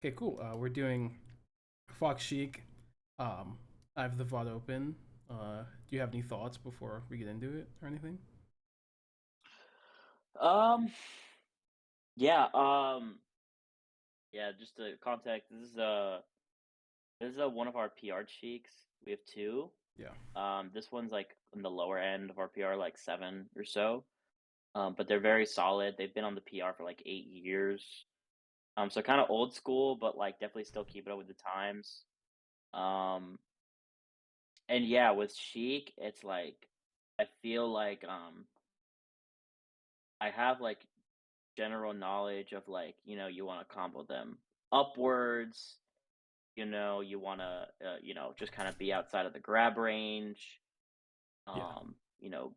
Okay, cool. We're doing Fox Sheik. I have the VOD open. Do you have any thoughts before we get into it or anything? Um, yeah, yeah, just to context, this is one of our PR cheeks. We have two. Yeah. This one's like in the lower end of our PR, like seven or so. But they're very solid. They've been on the PR for like 8 years. So kind of old school, but like definitely still keeping up with the times. Um, and yeah, with Chic, it's like I feel like I have like general knowledge of like, you want to combo them upwards. You wanna, just kinda be outside of the grab range, Yeah.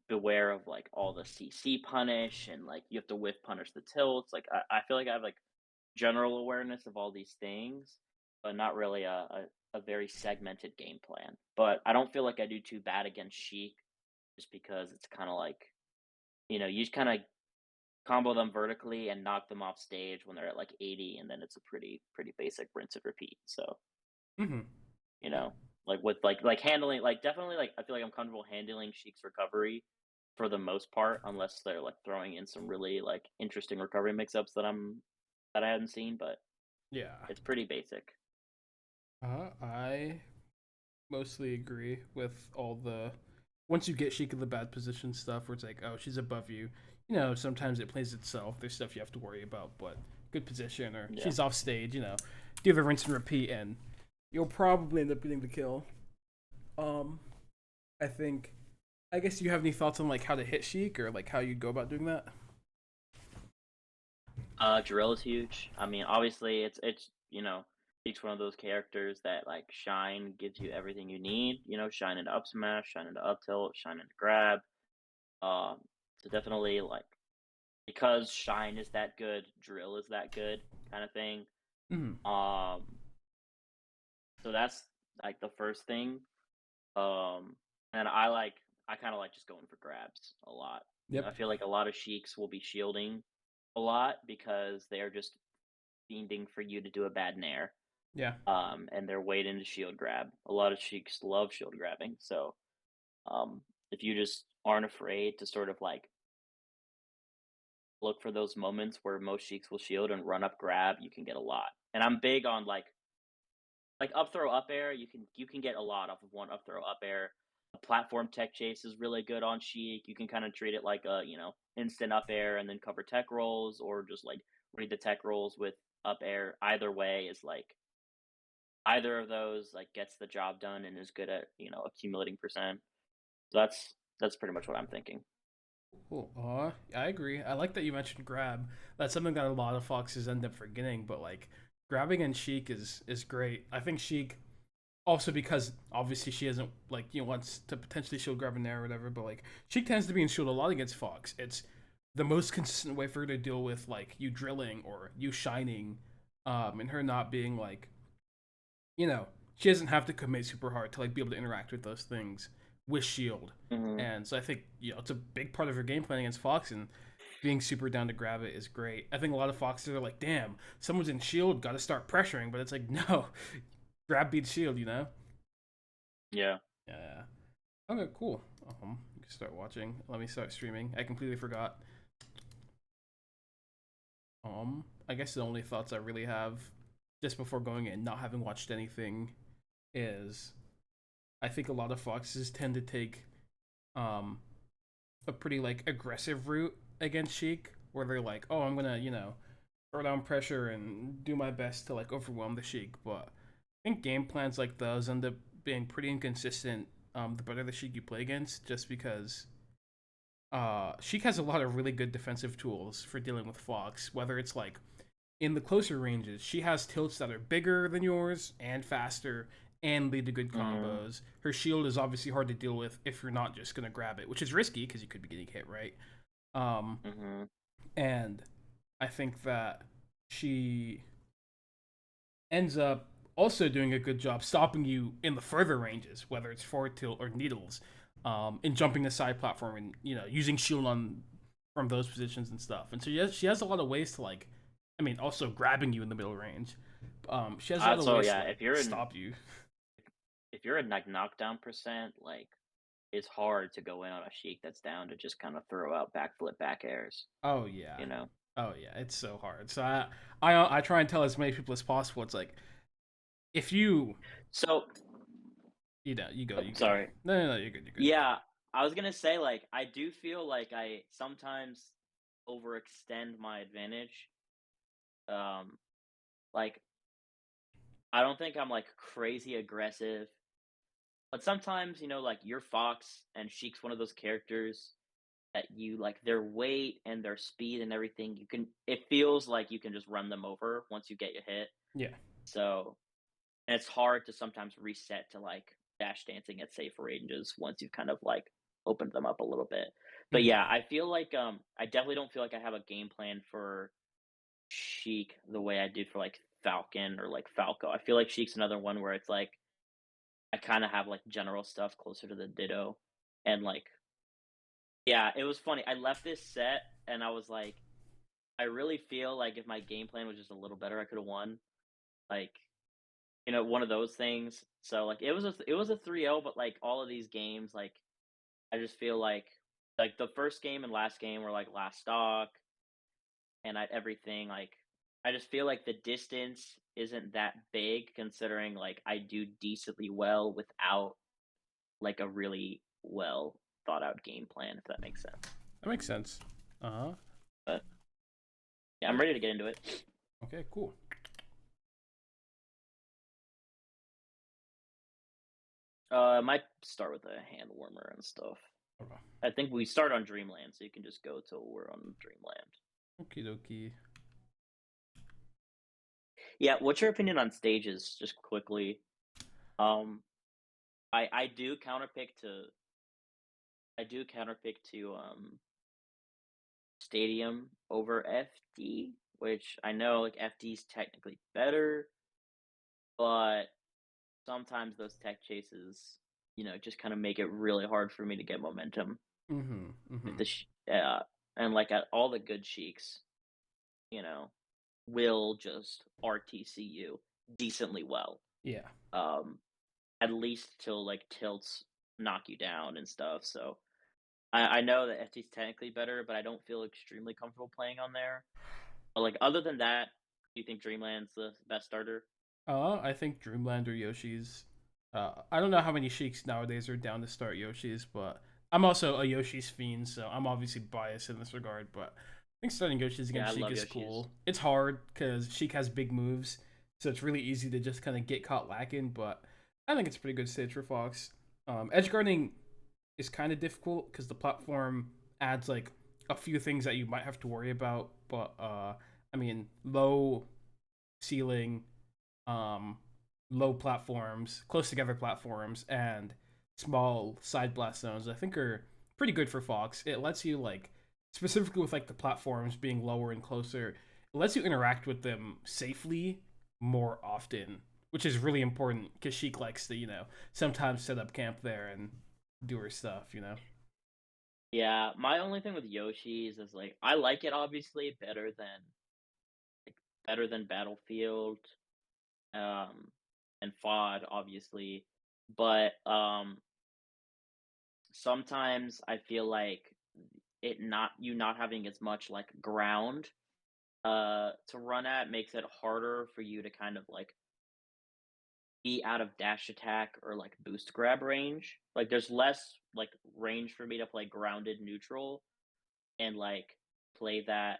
beware of, like, all the CC punish and, like, you have to whiff punish the tilts, like, I feel like I have, like, general awareness of all these things, but not really a very segmented game plan, but I don't feel like I do too bad against Sheik just because it's kinda like, you just kinda combo them vertically and knock them off stage when they're at, like, 80, and then it's a pretty basic rinse and repeat, so Mm-hmm. you Yeah. know, with like handling like definitely like I feel like I'm comfortable handling Sheik's recovery for the most part, unless they're like throwing in some really like interesting recovery mix-ups that I hadn't seen, but Yeah. it's pretty basic. I mostly agree with all the. Once you get Sheik in the bad position stuff, where it's like, oh, she's above you. Sometimes it plays itself. There's stuff you have to worry about, but good position, or Yeah. she's off stage. Do the rinse and repeat, and you'll probably end up getting the kill. Um, I think. I guess you have any thoughts on like how to hit Sheik or like how you go about doing that? Drill is huge. I mean, obviously Sheik's one of those characters that like shine gives you everything you need, shine into up smash, shine into up tilt, shine into grab. Um, so definitely like because shine is that good, drill is that good kind of thing. Mm. Um, so that's like the first thing. Um, and I kind of like just going for grabs a lot. I Yep. feel like a lot of sheiks will be shielding a lot because they are just fiending for you to do a bad nair. Yeah. And they're waiting to shield grab. A lot of sheiks love shield grabbing. So, um, if you just aren't afraid to sort of like look for those moments where most sheiks will shield and run up grab, you can get a lot. And I'm big on like up throw up air, you can get a lot off of one up throw up air. A platform tech chase is really good on Sheik. You can kind of treat it like a instant up air and then cover tech rolls, or just like read the tech rolls with up air. Either way is like either of those like gets the job done and is good at accumulating percent. So that's pretty much what I'm thinking. Cool. I agree. I like that you mentioned grab. That's something that a lot of foxes end up forgetting, but like grabbing and Sheik is great. I think Sheik also because obviously she isn't like wants to potentially shield grab in there or whatever, but like she tends to be in shield a lot against Fox. It's the most consistent way for her to deal with like you drilling or you shining, and her not being like you know she doesn't have to commit super hard to like be able to interact with those things with shield. Hmm. And so I think it's a big part of her game plan against Fox, and being super down to grab it is great. I think a lot of Foxes are like, damn, someone's in shield, got to start pressuring, but it's like no, grab beats shield, you know. Yeah. Yeah. Okay, cool. You can start watching. Let me start streaming. I completely forgot. I guess the only thoughts I really have just before going in, not having watched anything, is I think a lot of foxes tend to take um a pretty like aggressive route against Sheik, where they're like, oh, I'm gonna throw down pressure and do my best to like overwhelm the Sheik. But I think game plans like those end up being pretty inconsistent. The better the Sheik you play against, just because Sheik has a lot of really good defensive tools for dealing with Fox. Whether it's like in the closer ranges, she has tilts that are bigger than yours and faster and lead to good Hmm. combos. Her shield is obviously hard to deal with if you're not just gonna grab it, which is risky because you could be getting hit, right? Um, Hmm. and I think that she ends up also doing a good job stopping you in the further ranges, whether it's forward tilt or needles, and jumping the side platform and using shield on from those positions and stuff. And so she has a lot of ways to like, I mean, also grabbing you in the middle range. She has a lot of Also, ways to yeah, like stop you. if you're in like knockdown percent, like it's hard to go in on a Sheik that's down to just kind of throw out backflip back airs, Oh yeah, you know. oh yeah, it's so hard. So I try and tell as many people as possible. It's like if you So, oh, you go. sorry. No, you're good, you're good. Yeah, I was gonna say like I do feel like I sometimes overextend my advantage. Um, like I don't think I'm like crazy aggressive, but sometimes like you're Fox and Sheik's one of those characters that you like their weight and their speed and everything. It feels like you can just run them over once you get your hit. Yeah. So and it's hard to sometimes reset to like dash dancing at safe ranges once you've kind of like opened them up a little bit. But Mm. yeah, I feel like I definitely don't feel like I have a game plan for Sheik the way I do for like Falcon or like Falco. I feel like Sheik's another one where it's like I kind of have like general stuff closer to the Ditto. And like yeah, it was funny. I left this set and I was like I really feel like if my game plan was just a little better, I could have won. Like one of those things. So like it was a 3-0, but like all of these games, like I just feel like the first game and last game were like last stock, and everything like I just feel like the distance isn't that big considering like I do decently well without like a really well thought out game plan, if that makes sense. That makes sense. Uh huh. But yeah, I'm ready to get into it. Okay, cool. I might start with a hand warmer and stuff. Okay. I think we start on Dreamland, so you can just go till we're on Dreamland. Okie dokie. Yeah, what's your opinion on stages? Just quickly. Um, I do counterpick to Stadium over FD, which I know like FD's technically better, but sometimes those tech chases, just kind of make it really hard for me to get momentum. Mm-hmm. If Mm-hmm. and like at all the good Sheiks, you know, will just RTC you decently well. Yeah. Um, at least till like tilts knock you down and stuff. So I know that FT's technically better, but I don't feel extremely comfortable playing on there. But like other than that, do you think Dreamland's the best starter? I think Dreamland or Yoshi's. I don't know how many Sheiks nowadays are down to start Yoshi's, but I'm also a Yoshi's fiend, so I'm obviously biased in this regard. But I think starting Yoshi's Yeah, I against Sheik love is Yoshi's. cool. It's hard because Sheik has big moves, so it's really easy to just kind of get caught lacking. But I think it's a pretty good stage for Fox. Edge guarding is kind of difficult because the platform adds like a few things that you might have to worry about. But I mean, low ceiling, um, low platforms, close together platforms, and small side blast zones, I think are pretty good for Fox. It lets you like specifically with like the platforms being lower and closer, it lets you interact with them safely more often, which is really important because Sheik likes to, sometimes set up camp there and do her stuff. Yeah, my only thing with Yoshi's is like I like it obviously like better than Battlefield, um, and FOD obviously, but sometimes I feel like not having as much like ground to run at makes it harder for you to kind of like be out of dash attack or like boost grab range. Like there's less like range for me to play grounded neutral and like play that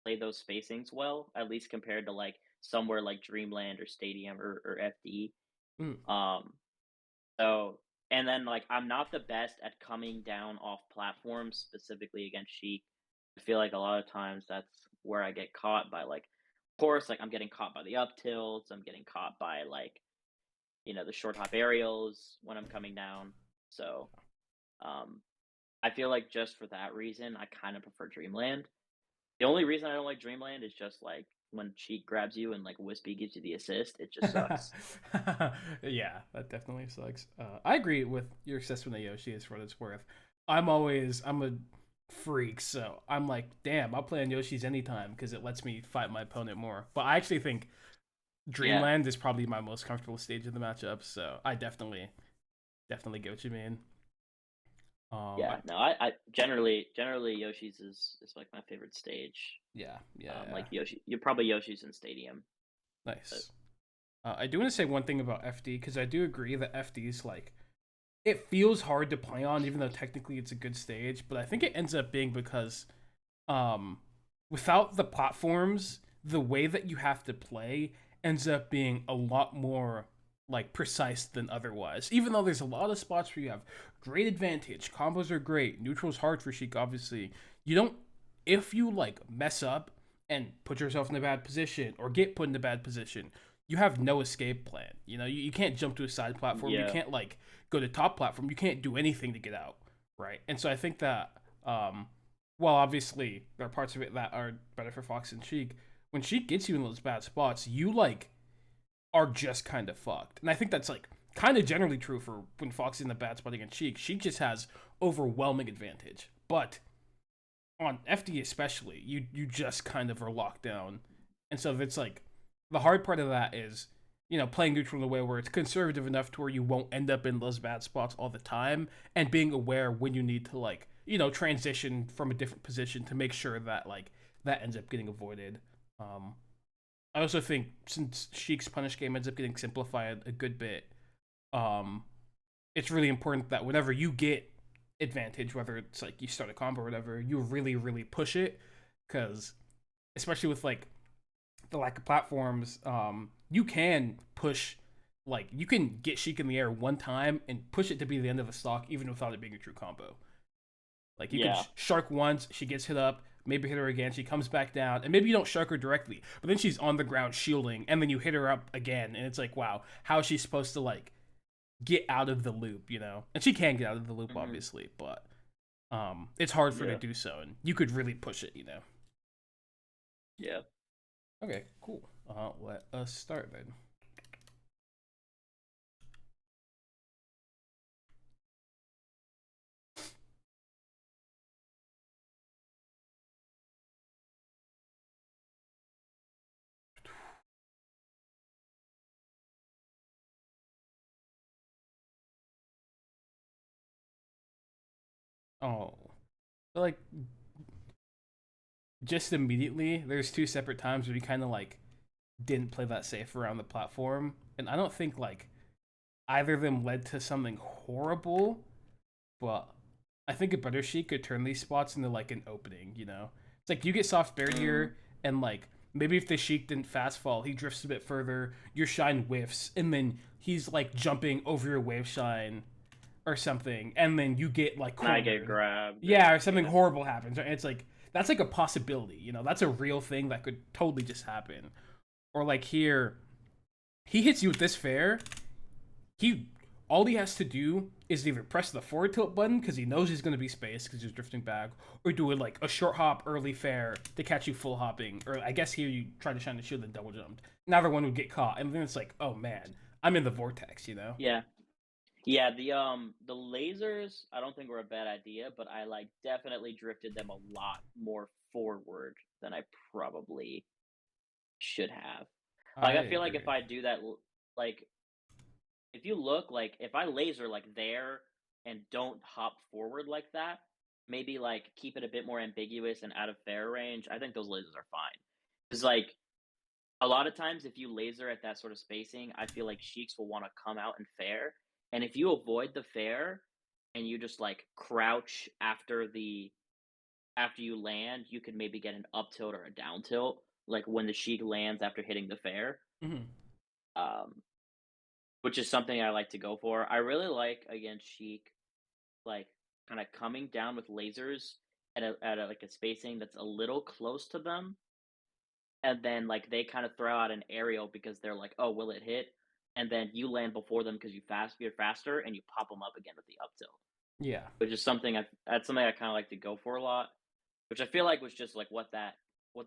play those spacings well, at least compared to like somewhere like Dreamland or Stadium or FD. Mm. Um so and then like I'm not the best at coming down off platforms specifically against Sheik. I feel like a lot of times that's where I get caught by like of course like I'm getting caught by the up tilts, I'm getting caught by like the short hop aerials when I'm coming down. So um I feel like just for that reason I kind of prefer Dreamland. The only reason I don't like Dreamland is just like when Cheek grabs you and like Wispy gives you the assist, it just sucks. Yeah, that definitely sucks. I agree with your assessment of Yoshi as for what it's worth. I'm a freak, so I'm like, damn, I'll play on Yoshi's anytime because it lets me fight my opponent more. But I actually think Yeah, Dreamland is probably my most comfortable stage of the matchup, so I definitely get what you mean. yeah. No, I generally Yoshi's is like my favorite stage. Yeah, yeah, yeah. Like Yoshi, you're probably Yoshi's in Stadium. But Nice. I do want to say one thing about FD because I do agree that FD is like it feels hard to play on, even though technically it's a good stage. But I think it ends up being because um, without the platforms, the way that you have to play ends up being a lot more like precise than otherwise. Even though there's a lot of spots where you have great advantage, combos are great, neutral's hard for Sheik, obviously. You don't if you like mess up and put yourself in a bad position or get put in a bad position, you have no escape plan. You can't jump to a side platform. You yeah, can't like go to top platform. You can't do anything to get out, right? And so I think that well, obviously there are parts of it that are better for Fox and Sheik. When Sheik gets you in those bad spots, you like are just kind of fucked. And I think that's like kind of generally true for when Fox is in the bad spot against Sheik. Sheik just has overwhelming advantage. But on FD especially, you just kind of are locked down. And so it's like the hard part of that is, playing neutral in a way where it's conservative enough to where you won't end up in those bad spots all the time and being aware when you need to like, transition from a different position to make sure that like that ends up getting avoided. Um I also think since Sheik's punish game ends up getting simplified a good bit, um, it's really important that whenever you get advantage, whether it's like you start a combo or whatever, you really, really push it. Because especially with like the lack of platforms, you can push, like you can get Sheik in the air one time and push it to be the end of a stock, even without it being a true combo. Like you can yeah. shark once, she gets hit up, maybe hit her again, she comes back down, and maybe you don't shark her directly, but then she's on the ground shielding, and then you hit her up again, and it's like, wow, how is she supposed to like get out of the loop? And she can get out of the loop, Hmm. obviously, but it's hard for her Yeah, to do so, and you could really push it. yeah. Okay, cool. Let us start then. Oh, like just immediately, there's two separate times where we kind of like didn't play that safe around the platform, and I don't think like either of them led to something horrible, but I think a better Sheik could turn these spots into like an opening. It's like you get soft Mm. barrier and like maybe if the Sheik didn't fast fall, he drifts a bit further, your shine whiffs, and then he's like jumping over your wave shine or something, and then you get like And I get cornered. grabbed, Yeah, or or something yeah, horrible happens. It's like that's like a possibility. That's a real thing that could totally just happen. Or like here, he hits you with this fair, he all he has to do is either press the forward tilt button because he knows he's going to be spaced because he's drifting back, or do it like a short hop early fair to catch you full hopping. Or I guess here you try to shine the shield and double jumped. Neither one would get caught, and then it's like, oh man, I'm in the vortex. yeah, yeah. The lasers, I don't think were a bad idea, but I like definitely drifted them a lot more forward than I probably should have. I Like, I feel like if agree. I do that, like, if you look, like, if I laser, like, there and don't hop forward like that, maybe, like, keep it a bit more ambiguous and out of fair range, I think those lasers are fine. Because, like, a lot of times if you laser at that sort of spacing, I feel like Sheiks will wanna come out and fair, and if you avoid the fair and you just, like, crouch after you land, you could maybe get an up tilt or a down tilt, like, when the Sheik lands after hitting the fair. Hmm. Um, which is something I like to go for. I really like against Sheik, like kind of coming down with lasers at a like a spacing that's a little close to them, and then like they kind of throw out an aerial because they're like, oh, will it hit? And then you land before them because you're faster, and you pop them up again with the up tilt, Yeah. which is something that's something I kind of like to go for a lot, which I feel like was just like what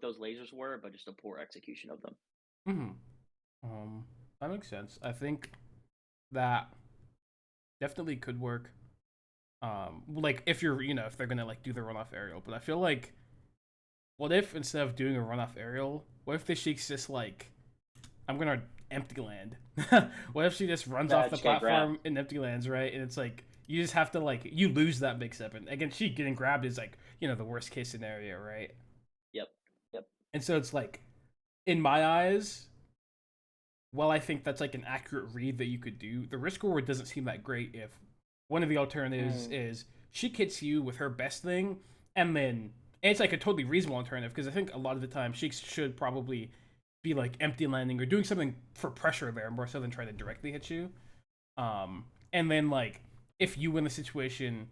those lasers were, but just a poor execution of them. Hmm. Um, that makes sense. I think that definitely could work. Like if if they're gonna like do the runoff aerial, but I feel like what if instead of doing a runoff aerial, what if the Sheik's just like I'm gonna empty land. What if she just runs off the Just get grabbed. platform and empty lands, right? And it's like you just have to like you lose that mix up, and again, she getting grabbed is like the worst case scenario, right? Yep. Yep. And so it's like in my eyes, while I think that's like an accurate read that you could do, the risk reward doesn't seem that great if one of the alternatives Mm. is she hits you with her best thing, and then and it's like a totally reasonable alternative because I think a lot of the time she should probably be like empty landing or doing something for pressure there more so than trying to directly hit you. And then like if you win the situation,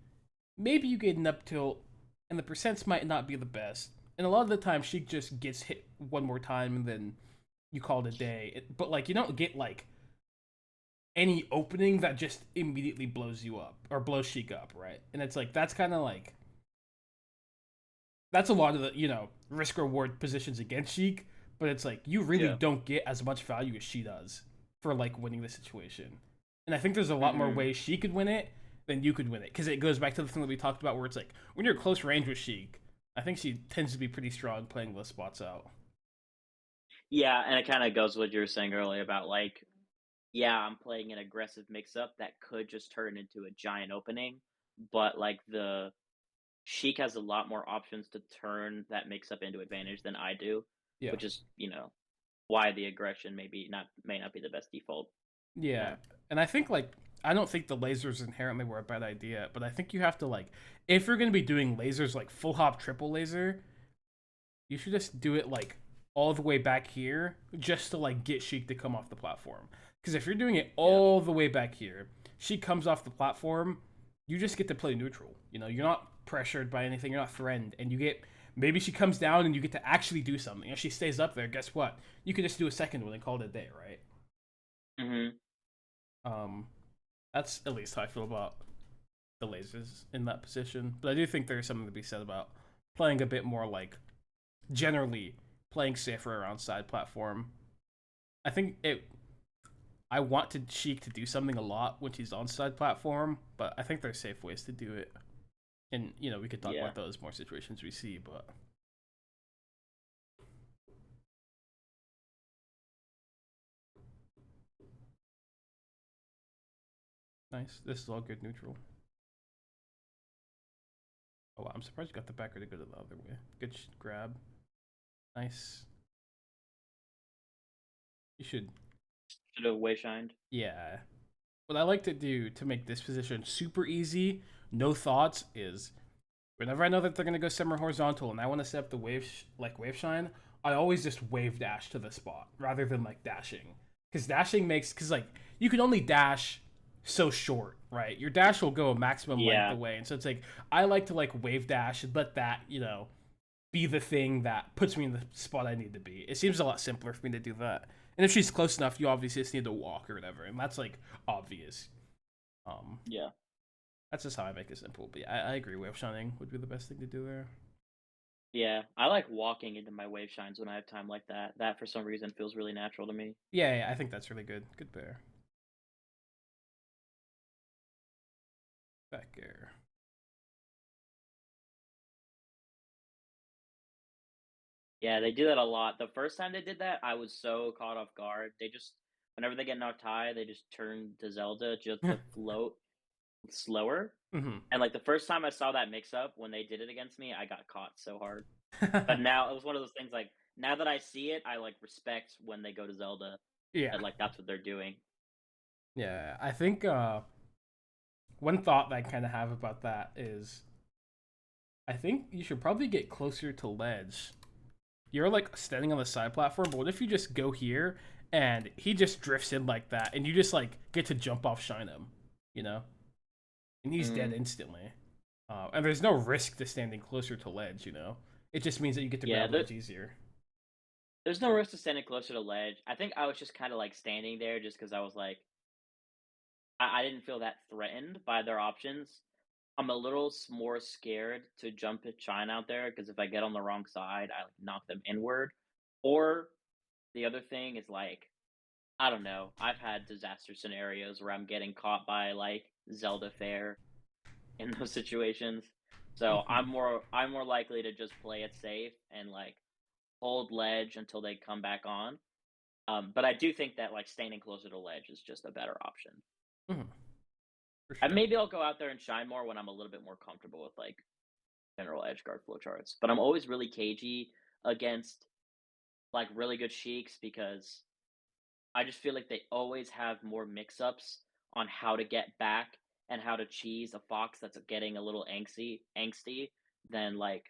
maybe you get an up tilt, and the percents might not be the best. And a lot of the time, she just gets hit one more time, and then you call it a day. But like you don't get like any opening that just immediately blows you up or blows Sheik up, right? And it's like that's kind of like that's a lot of the risk reward positions against Sheik, but it's like you really Yeah. don't get as much value as she does for like winning the situation. And I think there's a lot more Mm-hmm. ways she could win it than you could win it because it goes back to the thing that we talked about where it's like when you're close range with Sheik, I think she tends to be pretty strong playing those spots out. Yeah, and it kind of goes with what you were saying earlier about like, yeah, I'm playing an aggressive mix-up that could just turn into a giant opening, but like the Sheik has a lot more options to turn that mix-up into advantage than I do, Yeah. which is why the aggression may not be the best default. You Yeah, know. and I think like I don't think the lasers inherently were a bad idea, but I think you have to like if you're gonna be doing lasers like full hop triple laser, you should just do it like all the way back here just to like get Sheik to come off the platform. Because if you're doing it Yeah. all the way back here, Sheik comes off the platform, you just get to play neutral. You're not pressured by anything, you're not threatened, and you get maybe she comes down and you get to actually do something. If she stays up there, guess what? You could just do a second one and call it a day, right? Mhm. Um, that's at least how I feel about the lasers in that position. But I do think there's something to be said about playing a bit more like generally playing safer around side platform. I think it. I want to Sheik to do something a lot when she's on side platform, but I think there's safe ways to do it. And we could talk Yeah. about those more situations we see, but nice. This is all good neutral. Oh wow, I'm surprised you got the backer to go to the other way. Good grab. Nice. You should. Should have way shined. Yeah, what I like to do to make this position super easy, no thoughts, is whenever I know that they're gonna go semi horizontal and I want to set up the wave shine, I always just wave dash to the spot rather than like dashing, because dashing makes because like you can only dash so short, right? Your dash will go a maximum length Yeah. away, and so it's like I like to like wave dash and let that be the thing that puts me in the spot I need to be. It seems a lot simpler for me to do that. And if she's close enough, you obviously just need to walk or whatever, and that's like obvious. Um, Yeah. that's just how I make it simple. But yeah, I agree. Wave shining would be the best thing to do there. Yeah. I like walking into my wave shines when I have time like that. That for some reason feels really natural to me. Yeah, I think that's really good. Good bear. Back air. Yeah, they do that a lot. The first time they did that, I was so caught off guard. They just whenever they get knocked high, they just turn to Zelda just to float slower. Mm-hmm. And like the first time I saw that mix up when they did it against me, I got caught so hard. But now it was one of those things like now that I see it, I like respect when they go to Zelda Yeah. that like that's what they're doing. Yeah. I think one thought that I kind of have about that is I think you should probably get closer to ledge. You're like standing on the side platform, but what if you just go here and he just drifts in like that and you just like get to jump off shine him, you know? And he's dead Mm, instantly. And there's no risk to standing closer to ledge, you know? It just means that you get to yeah, grab ledge easier. there's no risk to standing closer to ledge. I think I was just kind of like standing there just because I was like I didn't feel that threatened by their options. I'm a little more scared to jump at China out there because if I get on the wrong side, I like knock them inward. Or the other thing is like I don't know. I've had disaster scenarios where I'm getting caught by like Zelda Fair in those situations. So Mm-hmm. I'm more likely to just play it safe and like hold ledge until they come back on. But I do think that like standing closer to ledge is just a better option. Mhm, for And sure. maybe I'll go out there and shine more when I'm a little bit more comfortable with like general edge guard flowcharts. But I'm always really cagey against like really good Sheiks because I just feel like they always have more mix-ups on how to get back and how to cheese a fox that's getting a little angsty than like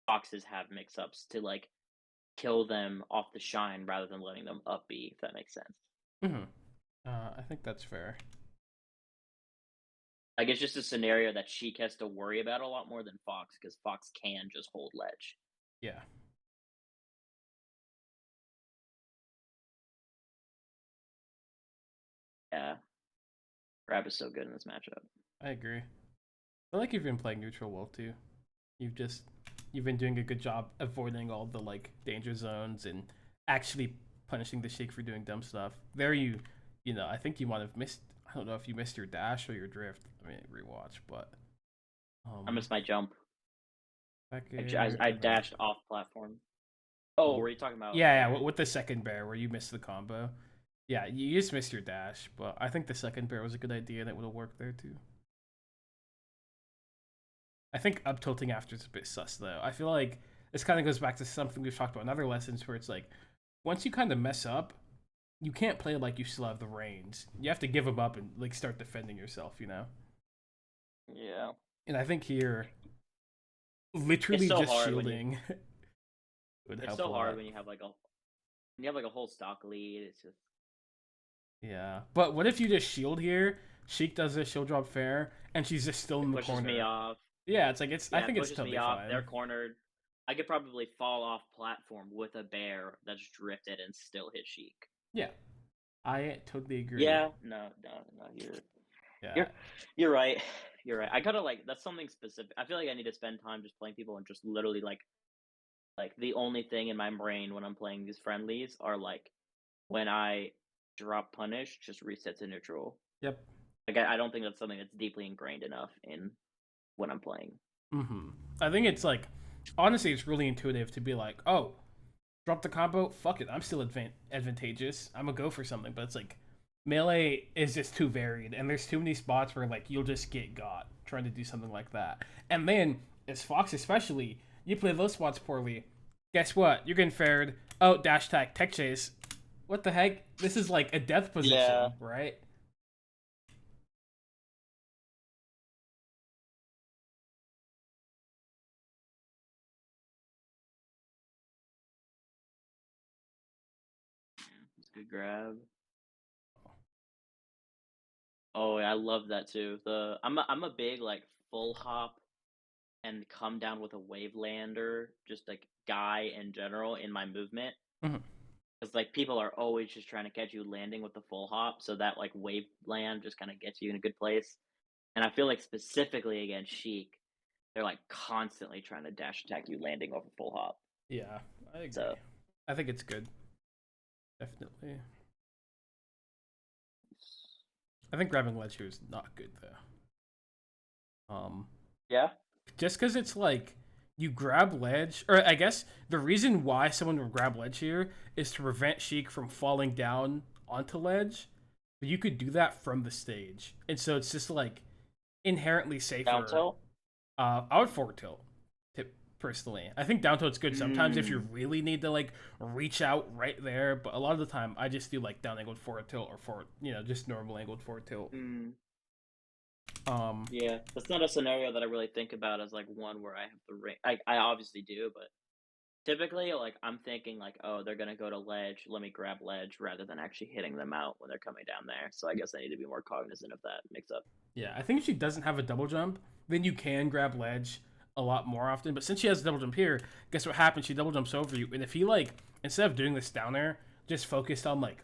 foxes have mix-ups to like kill them off the shine rather than letting them up B, if that makes sense. Mhm. I think that's fair. Like it's just a scenario that Sheik has to worry about a lot more than Fox because Fox can just hold ledge. Yeah, Yeah, Grab is so good in this matchup. I agree. I feel like you've been playing neutral well too. You've just you've been doing a good job avoiding all the like danger zones and actually punishing the Sheik for doing dumb stuff. There you know, I think you might have missed. I don't know if you missed your dash or your drift. I mean, rewatch, but I um, missed my jump. back I and then dashed off platform. Oh, oh were you talking about yeah, yeah, where? with the second bear where you missed the combo. Yeah, you just missed your dash, but I think the second bear was a good idea and it would have worked there too. I think up tilting after is a bit sus though. I feel like this kind of goes back to something we've talked about in other lessons where it's like once you kind of mess up, you can't play like you still have the reins. You have to give them up and like start defending yourself, you know. Yeah, And I think here, it's literally so just hard when you. shielding would It's help a so hard lot. when you have like a when you have like a whole stock lead. It's just Yeah, but what if you just shield here? Sheik does a shield drop fair, and she's just still it in the pushes me corner. off. Yeah, it's like it's. I Yeah, it think it's pushes me totally off. They're fine. cornered. I could probably fall off platform with a bear that's drifted and still hit Sheik. Yeah, I totally agree. Yeah, no. Yeah. You're you're right. You're right. I gotta like that's something specific. I feel like I need to spend time just playing people and just literally like the only thing in my brain when I'm playing these friendlies are like when I drop punish, just reset to neutral. Yep. Like I don't think that's something that's deeply ingrained enough in when I'm playing. Mm-hmm. I think it's like, honestly, it's really intuitive to be like, oh, drop the combo. Fuck it, I'm still advantageous. I'm gonna go for something, but it's like melee is just too varied, and there's too many spots where like you'll just get got trying to do something like that. And then as Fox, especially, you play those spots poorly. Guess what? You're getting fared. Oh, dash tech chase. What the heck? This is like a death Yeah. position, right? It's a good grab. Oh, yeah, I love that too. I'm a big like full hop and come down with a wave lander, just like guy in general in my movement. Mhm. Because like people are always just trying to catch you landing with the full hop, so that like wave land just kind of gets you in a good place. And I feel like specifically against Sheik, they're like constantly trying to dash attack you landing over full hop. Yeah, I agree. So I think it's good. Definitely. I think grabbing ledge here is not good though. yeah, Just because it's like you grab ledge, or I guess the reason why someone would grab ledge here is to prevent Sheik from falling down onto ledge. But you could do that from the stage, and so it's just like inherently down safer. tilt. I would forward tilt, personally. I think down tilt's good sometimes if you Mm, really need to like reach out right there. But a lot of the time, I just do like down angled forward tilt or forward, just normal angled forward tilt. mm. Um, Yeah, that's not a scenario that I really think about as like one where I have the ring. I obviously do, but typically, like I'm thinking like, oh, they're gonna go to ledge. Let me grab ledge rather than actually hitting them out when they're coming down there. So I guess I need to be more cognizant of that mix up. Yeah, I think if she doesn't have a double jump, then you can grab ledge a lot more often. But since she has a double jump here, guess what happens? She double jumps over you, and if he like instead of doing this down air, just focused on like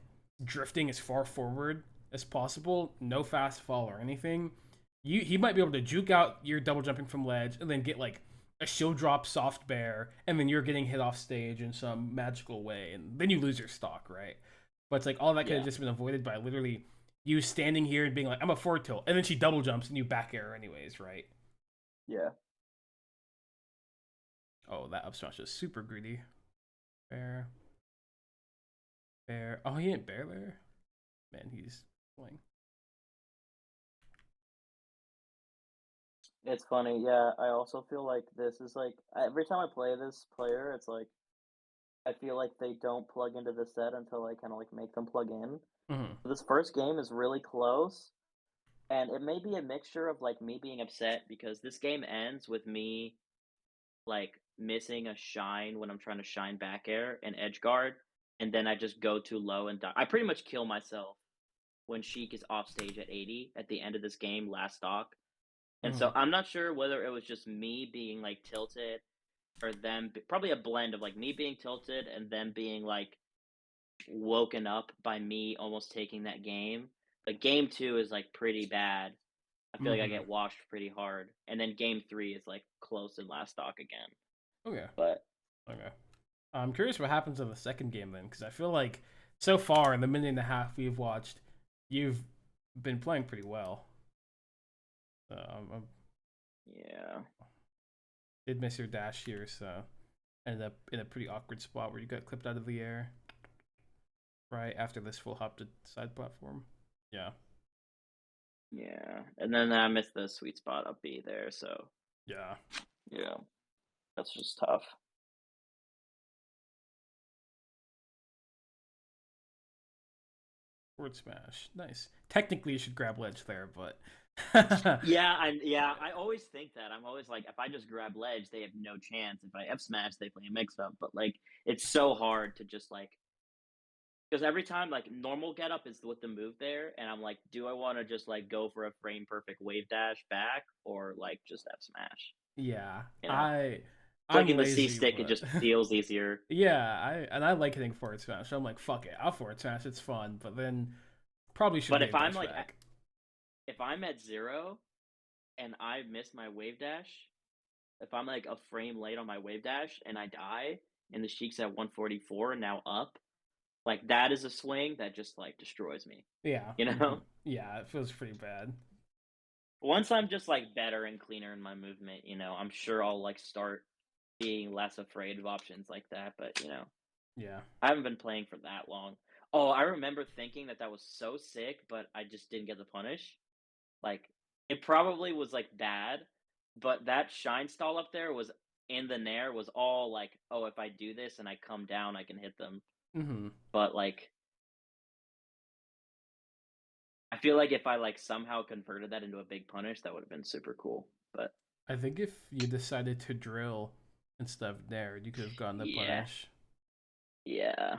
drifting as far forward as possible, no fast fall or anything, he might be able to juke out your double jumping from ledge and then get like a shield drop soft bear, and then you're getting hit off stage in some magical way, and then you lose your stock, right? But it's like all that could have Yeah, just been avoided by literally you standing here and being like, I'm a forward tilt, and then she double jumps and you back air anyways, right? yeah. Oh, that up smash is super greedy. Fair, Bear. Oh, he ain't Bear there. Man, he's playing. It's funny, yeah. I also feel like this is like every time I play this player, it's like I feel like they don't plug into the set until I kind of like make them plug in. Hmm. This first game is really close, and it may be a mixture of like me being upset because this game ends with me like missing a shine when I'm trying to shine back air and edge guard, and then I just go too low and die. I pretty much kill myself when Sheik is off stage at 80 at the end of this game, last stock. And Hmm. so I'm not sure whether it was just me being like tilted or them, probably a blend of like me being tilted and them being like woken up by me almost taking that game. But game two is like pretty bad. I feel like I Hmm. get washed pretty hard. And then game three is like close in last stock again. Okay. But Okay. I'm curious what happens in the second game then, because I feel like so far in the minute and a half we've watched, you've been playing pretty well. I yeah. did miss your dash here, so ended up in a pretty awkward spot where you got clipped out of the air right after this full hop to side platform. Yeah. Yeah. And then I missed the sweet spot up B there, so Yeah. yeah. That's just tough. Forward smash. Nice. Technically, you should grab ledge there, but. I always think that. I'm always like, if I just grab ledge, they have no chance. If I F smash, they play a mix up. But like, it's so hard to just like, because every time like normal get up is with the move there, and I'm like, do I want to just like go for a frame perfect wave dash back or like just F smash? Yeah. You know, I'm clicking the C lazy, stick, it but just feels easier. yeah, I like hitting forward smash. So I'm like, fuck it, I'll forward smash. It's fun, but then probably should But if wave I'm dash like, back. if I'm at 0 and I miss my wave dash, if I'm like a frame late on my wave dash and I die, and the Sheik's at 144 and now up, like that is a swing that just like destroys me. Yeah. You know? Yeah, it feels pretty bad. Once I'm just like better and cleaner in my movement, I'm sure I'll like start being less afraid of options like that. But Yeah. I haven't been playing for that long. Oh, I remember thinking that that was so sick, but I just didn't get the punish. Like it probably was like bad, but that shine stall up there was in the nair was all like, oh, if I do this and I come down, I can hit them. Hmm. But like, I feel like if I like somehow converted that into a big punish, that would have been super cool. But I think if you decided to drill instead of nair, you could have gotten the yeah, punish. yeah,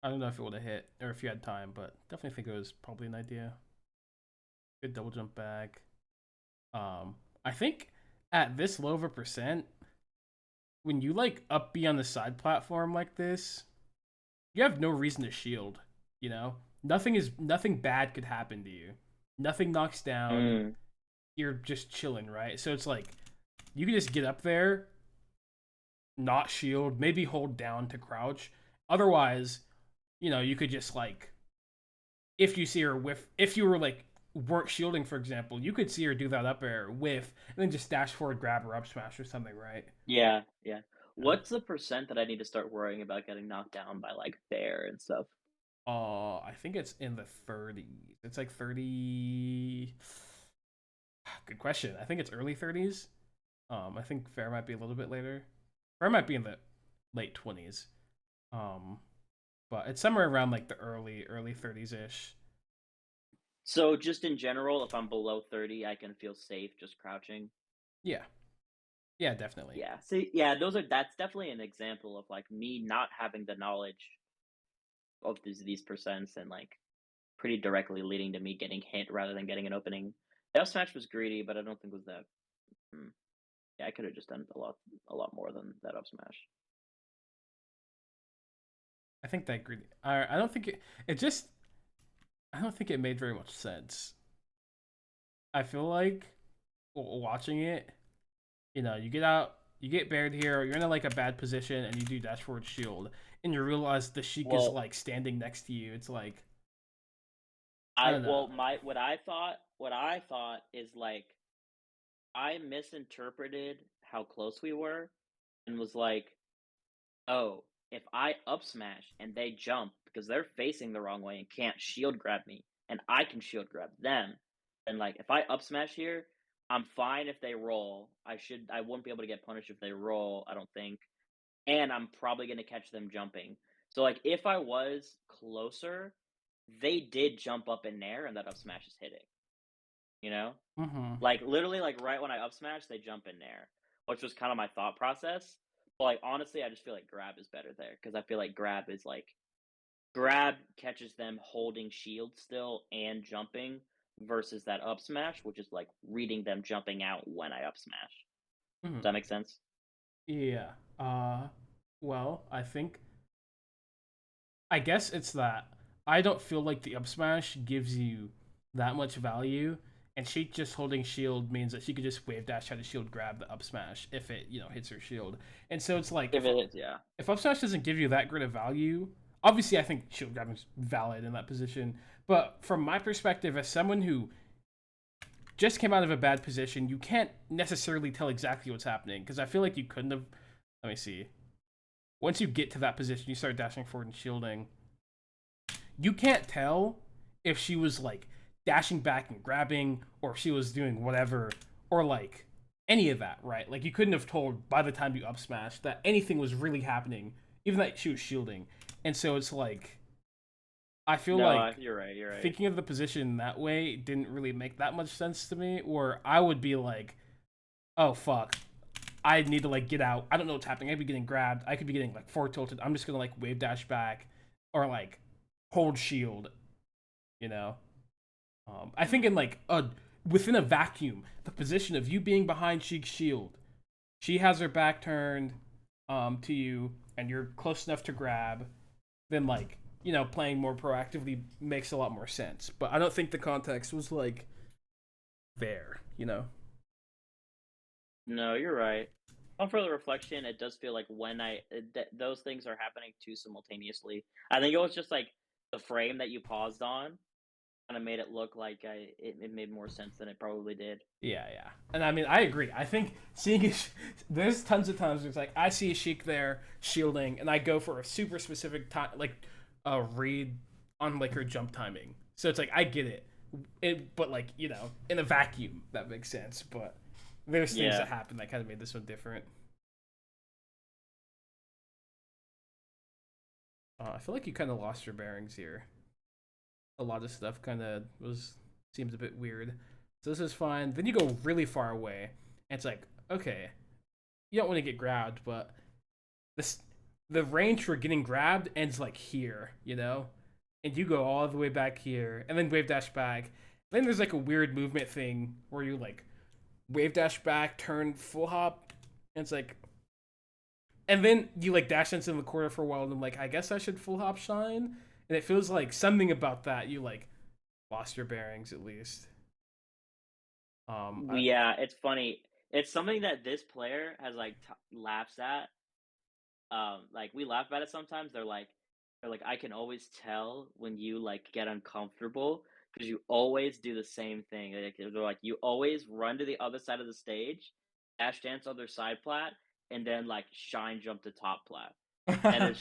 I don't know if it would have hit or if you had time, but definitely think it was probably an idea. Good double jump back. I think at this low of a percent, when you like up B on the side platform like this, you have no reason to shield. You know, nothing bad could happen to you. Nothing knocks down. mm, You're just chilling, right? So it's like you can just get up there, not shield, maybe hold down to crouch. Otherwise, you could just like if you see her whiff, if you were like weren't shielding, for example, you could see her do that up air whiff and then just dash forward, grab her up smash or something, right? yeah, yeah. Yeah. What's the percent that I need to start worrying about getting knocked down by like bear and stuff? I think it's in the 30s. It's like 30. Good question. I think it's early 30s. I think fair might be a little bit later. Fair might be in the late 20s. Um, but it's somewhere around like the early 30s ish. So just in general, if I'm below 30, I can feel safe just crouching. Yeah. Yeah, definitely. Yeah. See, yeah, that's definitely an example of like me not having the knowledge of these percents and like pretty directly leading to me getting hit rather than getting an opening. That smash was greedy, but I don't think it was that. Hmm. Yeah, I could have just done a lot more than that up smash. I think that greedy. I don't think it just I don't think it made very much sense. I feel like watching it, you get out, you get buried here, you're in like a bad position, and you do dash forward shield, and you realize the Sheik is Well, like standing next to you. It's like I I don't know. well my what I thought is like I misinterpreted how close we were and was like, oh, if I up smash and they jump, because they're facing the wrong way and can't shield grab me, and I can shield grab them. And like if I up smash here, I'm fine if they roll. I won't be able to get punished if they roll, I don't think. And I'm probably gonna catch them jumping. So like if I was closer, they did jump up in there and that up smash is hitting, you know? Mm-hmm. Like literally like right when I up smash, they jump in there, which was kind of my thought process. But like honestly, I just feel like grab is better there because I feel like grab is like grab catches them holding shield still and jumping versus that up smash, which is like reading them jumping out when I up smash. Does that Mm-hmm. make sense? Yeah. Well, I guess it's that I don't feel like the up smash gives you that much value, and Sheik just holding shield means that she could just wave dash, try to shield grab the up smash if it hits her shield. And so it's like If it is, yeah. if up smash doesn't give you that great of value, obviously I think shield grabbing is valid in that position. But from my perspective, as someone who just came out of a bad position, you can't necessarily tell exactly what's happening because I feel like you couldn't have. Let me see. Once you get to that position, you start dashing forward and shielding. You can't tell if she was like dashing back and grabbing, or if she was doing whatever, or like any of that, right? Like you couldn't have told by the time you up smash that anything was really happening, even that she was shielding. And so it's like I feel No, like you're right. You're right. thinking of the position that way didn't really make that much sense to me. Or I would be like, oh fuck, I need to like get out. I don't know what's happening. I could be getting grabbed. I could be getting like forward tilted. I'm just gonna like wave dash back or like hold shield. You know. I think in like a within a vacuum, the position of you being behind Sheik's shield, she has her back turned to you, and you're close enough to grab. Then like playing more proactively makes a lot more sense. But I don't think the context was like there. You know. No, you're right. On further reflection, it does feel like when those things are happening too simultaneously. I think it was just like the frame that you paused on kind of made it look like it made more sense than it probably did. Yeah, yeah. And I mean, I agree. I think seeing it, there's tons of times where it's like I see a Sheik there shielding, and I go for a super specific time, like a read on like her jump timing. So it's like I get it, but like in a vacuum that makes sense. But there's things Yeah. that happen that kind of made this one different. I feel like you kind of lost your bearings here. A lot of stuff kind of seems a bit weird. So this is fine. Then you go really far away, and it's like okay, you don't want to get grabbed, but this the range for getting grabbed ends like here, and you go all the way back here, and then wave dash back. Then there's like a weird movement thing where you like wave dash back, turn full hop, and it's like, and then you like dash into the corner for a while, and I'm like, I guess I should full hop shine, and it feels like something about that you like lost your bearings at least. I, Yeah, it's funny. It's something that this player has like laughs at. Like we laugh about it sometimes. They're like I can always tell when you like get uncomfortable because you always do the same thing. They're like you always run to the other side of the stage, dash dance other side plat, and then like shine jump to top plat. And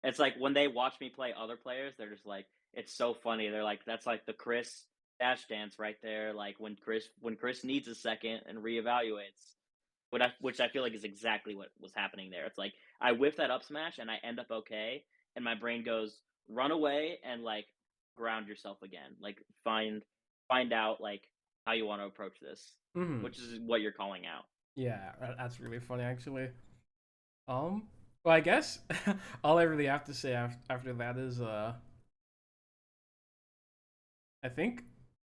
it's like when they watch me play other players, they're just like it's so funny. They're like that's like the Chris dash dance right there. Like when Chris needs a second and reevaluates. Which I feel like is exactly what was happening there. It's like I whiff that up smash and I end up okay, and my brain goes run away and like ground yourself again. Like find out like how you want to approach this, Mhm. which is what you're calling out. Yeah, that's really funny actually. Well, I guess all I really have to say after that is, I think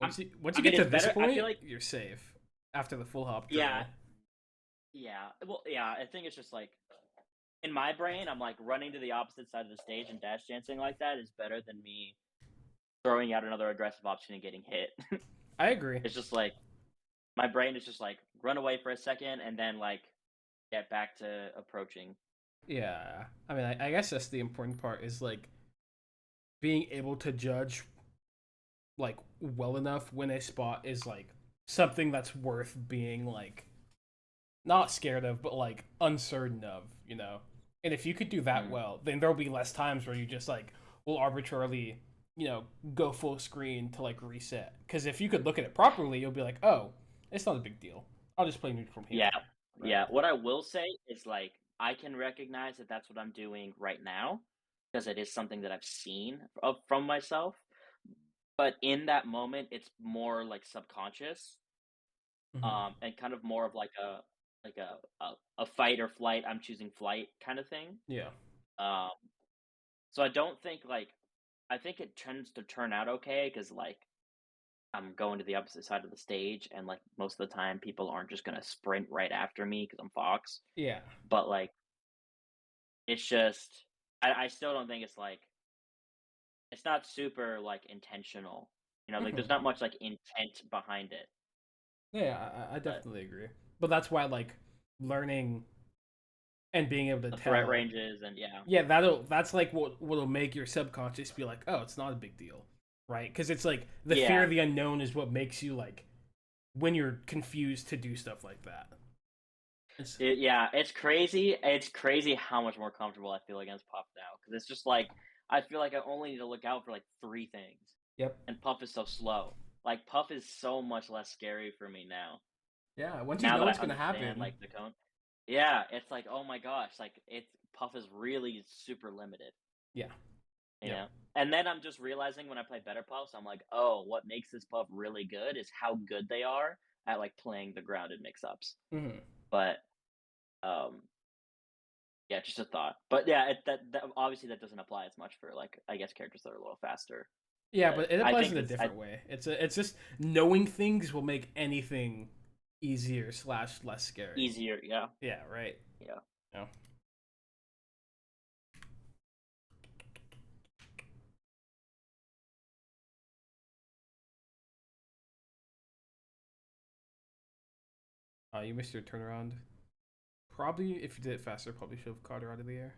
I'm, once you I mean, get to it's this better. I feel point, like you're safe after the full hop yeah, draw. yeah. Well, yeah. I think it's just like in my brain, I'm like running to the opposite side of the stage and dash dancing like that is better than me throwing out another aggressive option and getting hit. I agree. It's just like my brain is just like run away for a second and then like get back to approaching. Yeah, I mean, I guess that's the important part is like being able to judge like well enough when a spot is like something that's worth being like not scared of, but like uncertain of. And if you could do that Mm. well, then there'll be less times where you just like will arbitrarily, you know, go full screen to like reset. Because if you could look at it properly, you'll be like, oh, it's not a big deal. I'll just play neutral from here. Yeah, Right. yeah. What I will say is like I can recognize that that's what I'm doing right now because it is something that I've seen of from myself. But in that moment, it's more like subconscious, Hmm. and kind of more of like a fight or flight. I'm choosing flight kind of thing. Yeah. Um, so I don't think like I think it tends to turn out okay because like I'm going to the opposite side of the stage, and like most of the time, people aren't just gonna sprint right after me because I'm Fox. Yeah. But like it's just I still don't think it's like it's not super like intentional. You know, like there's Hmm. not much like intent behind it. Yeah, I But definitely agree. But that's why like learning and being able to the threat tell, ranges and yeah. yeah, that's like what'll make your subconscious be like, oh, it's not a big deal, right? Because it's like the fear Yeah. of the unknown is what makes you like when you're confused to do stuff like that. It's Yeah, it's crazy. It's crazy how much more comfortable I feel against Puff now because it's just like I feel like I only need to look out for like three things, yep. and Puff is so slow. Like Puff is so much less scary for me now. Yeah, once you Now know that I what's gonna understand happen, like the cone. Yeah, it's like oh my gosh, like it's Puff is really super limited, yeah, you yep. know. And then I'm just realizing when I play better Puffs, I'm like, oh, what makes this Puff really good is how good they are at like playing the grounded mix ups. Hmm. But um yeah, just a thought. But yeah, that obviously that doesn't apply as much for like I guess characters that are a little faster. Yeah, But but it I applies think in a this I different way. It's just knowing things will make anything easier slash less scary. easier, yeah. Yeah, right. Yeah. No. You missed your turnaround. Probably if you did it faster, probably should have caught her out of the air.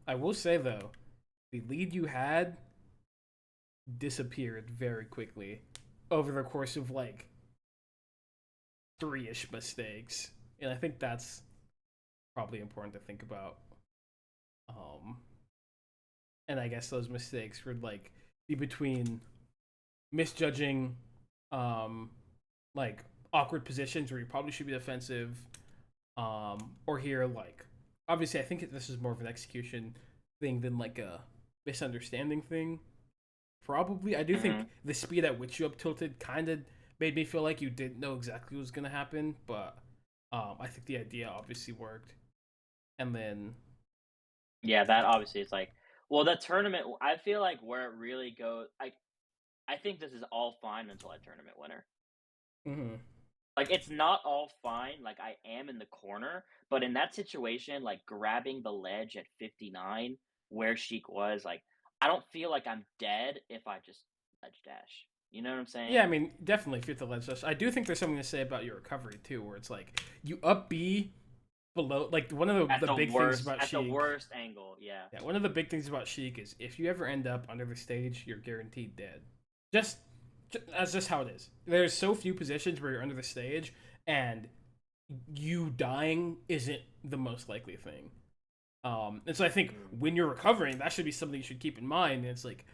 I will say though, the lead you had disappeared very quickly over the course of like three-ish mistakes, and I think that's probably important to think about. Um, and I guess those mistakes would like be between misjudging, um, like awkward positions where you probably should be defensive, or here like obviously I think this is more of an execution thing than like a misunderstanding thing. Probably, I do think Mhm. the speed at which you up tilted kind of made me feel like you didn't know exactly what was gonna happen, but I think the idea obviously worked. And then, Yeah, that obviously is like well, the tournament I feel like where it really goes I think this is all fine until a tournament winner. mhm. Like it's not all fine, like I am in the corner, but in that situation, like grabbing the ledge at 59 where Sheik was, like I don't feel like I'm dead if I just ledge dash. You know what I'm Yeah, saying? I mean, definitely fear the ledge rush. I do think there's something to say about your recovery too, where it's like you up B below. Like one of the big things about At the Sheik. worst angle, yeah. Yeah, one of the big things about Sheik is if you ever end up under the stage, you're guaranteed dead. Just, that's just how it is. There's so few positions where you're under the stage, and you dying isn't the most likely thing. And so I think Mm. when you're recovering, that should be something you should keep in mind. And it's like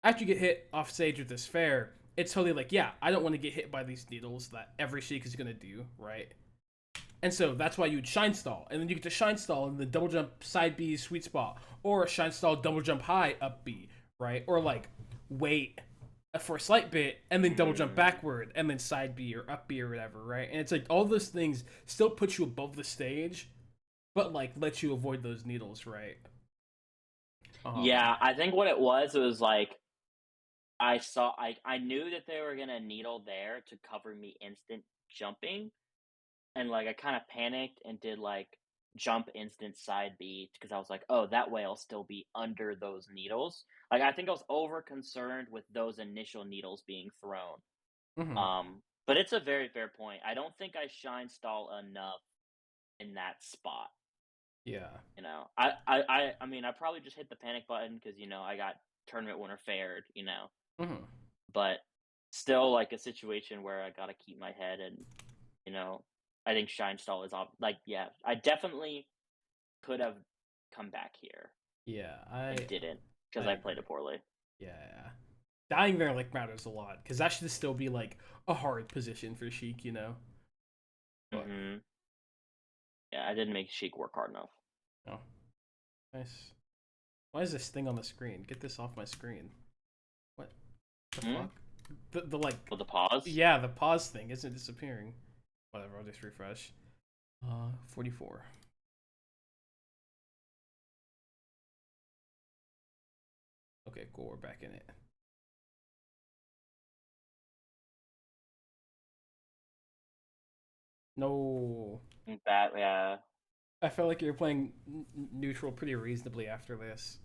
after you get hit off stage with this fair, it's totally like, yeah, I don't want to get hit by these needles that every Sheik is gonna do, right? And so that's why you would shine stall, and then you get to shine stall in the double jump side B sweet spot, or a shine stall double jump high up B, right? Or like wait for a slight bit and then double jump Mm. backward and then side B or up B or whatever, right? And it's like all those things still put you above the stage, but like let you avoid those needles, right? Um, Yeah, I think what it was like I knew that they were gonna needle there to cover me instant jumping, and like I kind of panicked and did like jump instant side B because I was like, oh, that way I'll still be under those needles. Like I think I was over concerned with those initial needles being thrown. mhm. But it's a very fair point. I don't think I shine stall enough in that spot. Yeah. You know, I mean, I probably just hit the panic button because you know I got tournament winner fared. You know, Mhm. but still like a situation where I gotta keep my head and you know I think Shine Stall is like, yeah, I definitely could have come back here Yeah, and didn't because I I played agree. it poorly. Yeah, yeah. Dying there like matters a lot because that should still be like a hard position for Sheik, you know. But Hmm. Yeah, I didn't make Sheik work hard enough. oh, nice. Why is this thing on the screen? Get this off my screen. What the Hmm? fuck? The like, With the pause? yeah, the pause thing isn't disappearing. Whatever, I'll just refresh. 44. Okay, cool. We're back in it. No, That, yeah. I felt like you're playing neutral pretty reasonably after this.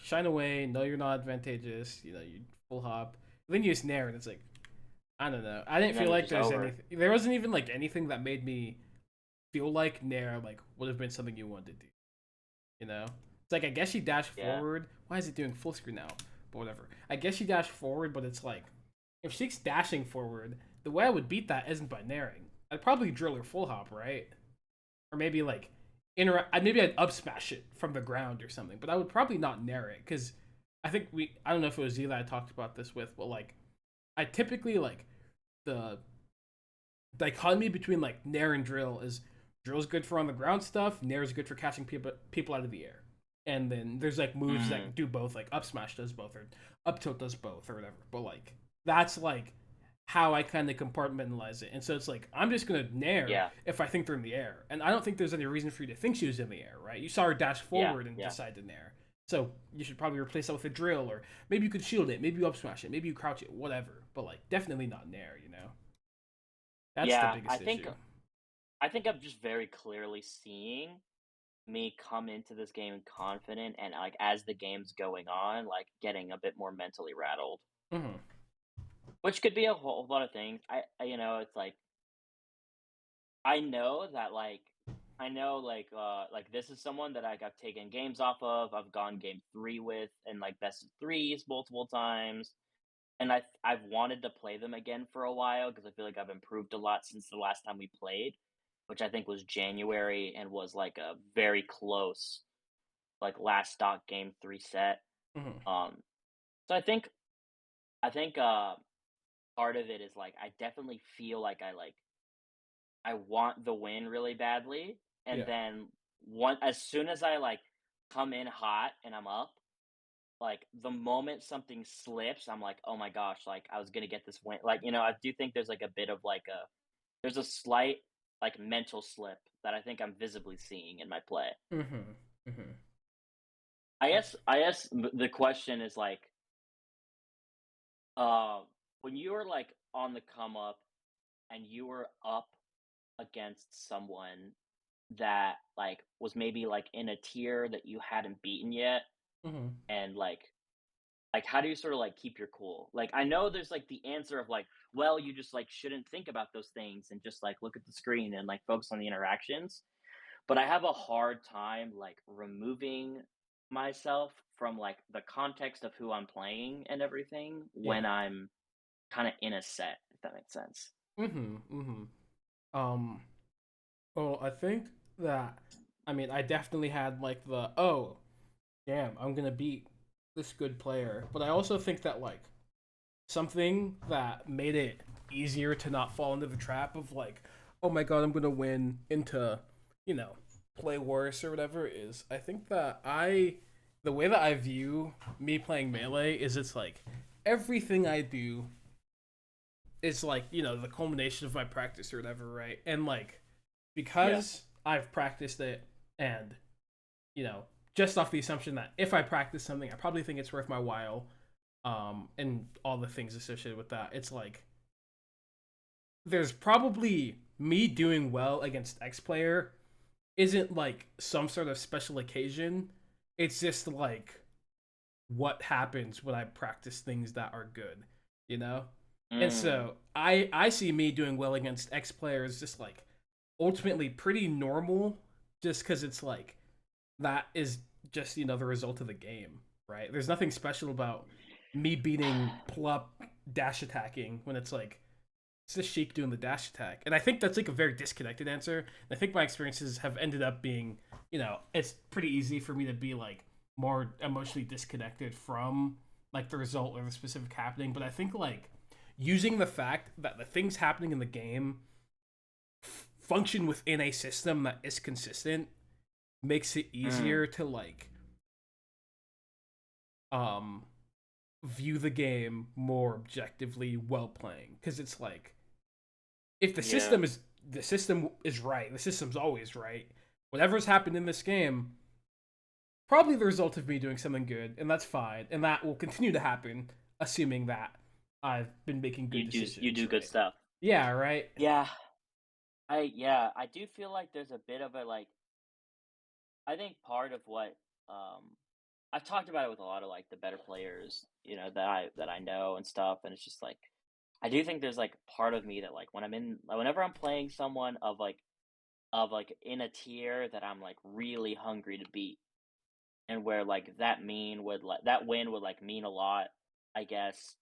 Shine away. No, you're not advantageous. You know, you full hop. Then you snare, and it's like I don't know. I didn't And feel then it's like just there's over. anything. There wasn't even like anything that made me feel like Nair like would have been something you wanted to do. You know, it's like I guess she dashed Yeah. forward. Why is it doing full screen now? But whatever. I guess she dashed forward, but it's like if she's dashing forward, the way I would beat that isn't by nairing. I'd probably drill her full hop, right? Or maybe like maybe I'd up smash it from the ground or something. But I would probably not nair it because I think I don't know if it was Z that I talked about this with, but like I typically like the dichotomy between like nair and drill is drill's good for on the ground stuff, nair is good for catching people out of the air. And then there's like moves Mm. that do both, like up smash does both, or up tilt does both, or whatever. But like that's like how I kind of compartmentalize it. And so it's like I'm just gonna nair Yeah. if I think they're in the air, and I don't think there's any reason for you to think she was in the air, right? You saw her dash Yeah. forward and Yeah. decide to nair. So you should probably replace that with a drill, or maybe you could shield it, maybe you up smash it, maybe you crouch it, whatever. But like definitely not nair, you know. That's the Yeah. biggest issue. I think I'm just very clearly seeing me come into this game confident and like as the game's going on, like getting a bit more mentally rattled. Mm-hmm. Which could be a whole lot of things. It's like I know that like this is someone that I've taken games off of. I've gone game 3 with and like best of threes multiple times. And I've wanted to play them again for a while because I feel like I've improved a lot since the last time we played, which I think was January and was like a very close like last stock game 3 set. Mm-hmm. Um so I think part of it is like I definitely feel like I want the win really badly, and Yeah. then one as soon as I, like, come in hot and I'm up, like, the moment something slips, I'm like, "Oh my gosh, like, I was gonna get this win." Like, I do think there's, like, a bit of, like, there's a slight, like, mental slip that I think I'm visibly seeing in my play. Mm-hmm. Mm-hmm. I guess the question is, like, uh, when you were, like, on the come up and you were up against someone that, like, was maybe, like, in a tier that you hadn't beaten yet, Mm-hmm. and, like, how do you sorta, like, keep your cool? Like, I know there's, like, the answer of, like, well, you just, like, shouldn't think about those things and just, like, look at the screen and, like, focus on the interactions, but I have a hard time, like, removing myself from, like, the context of who I'm playing and everything Yeah. when I'm kinda in a set, if that makes sense. Mm-hmm. Mm-hmm. Um. Well, I think that I mean I definitely had like the oh damn I'm gonna beat this good player, but I also think that like something that made it easier to not fall into the trap of like oh my god I'm gonna win into you know play worse or whatever is I think that I the way that I view me playing melee is it's like everything I do is like the culmination of my practice or whatever, right? And like Yeah. because I've practiced it and you know just off the assumption that if I practice something I probably think it's worth my while, and all the things associated with that, it's like there's probably me doing well against X player isn't like some sort of special occasion. It's just like what happens when I practice things that are good, you know? And Mm. so I see me doing well against X players just like ultimately pretty normal just because it's like that is just the result of the game, right? There's nothing special about me beating Plup dash attacking when it's like it's the Sheik doing the dash attack. And I think that's like a very disconnected answer. And I think my experiences have ended up being, it's pretty easy for me to be like more emotionally disconnected from like the result or the specific happening. But I think like using the fact that the things happening in the game function within a system that is consistent makes it Mm, easier to like um view the game more objectively while playing, because it's like if yeah. the system is right, the system's always right. Whatever's happened in this game, probably the result of me doing something good, and that's fine, and that will continue to happen, assuming that I've been making good You decisions, do good right? stuff. Yeah, right. Yeah. I do feel like there's a bit of a like I think part of what I've talked about it with a lot of like the better players, that I know and stuff, and it's just like I do think there's like part of me that like whenever I'm playing someone of like in a tier that I'm like really hungry to beat, and where like that win would like mean a lot, I guess.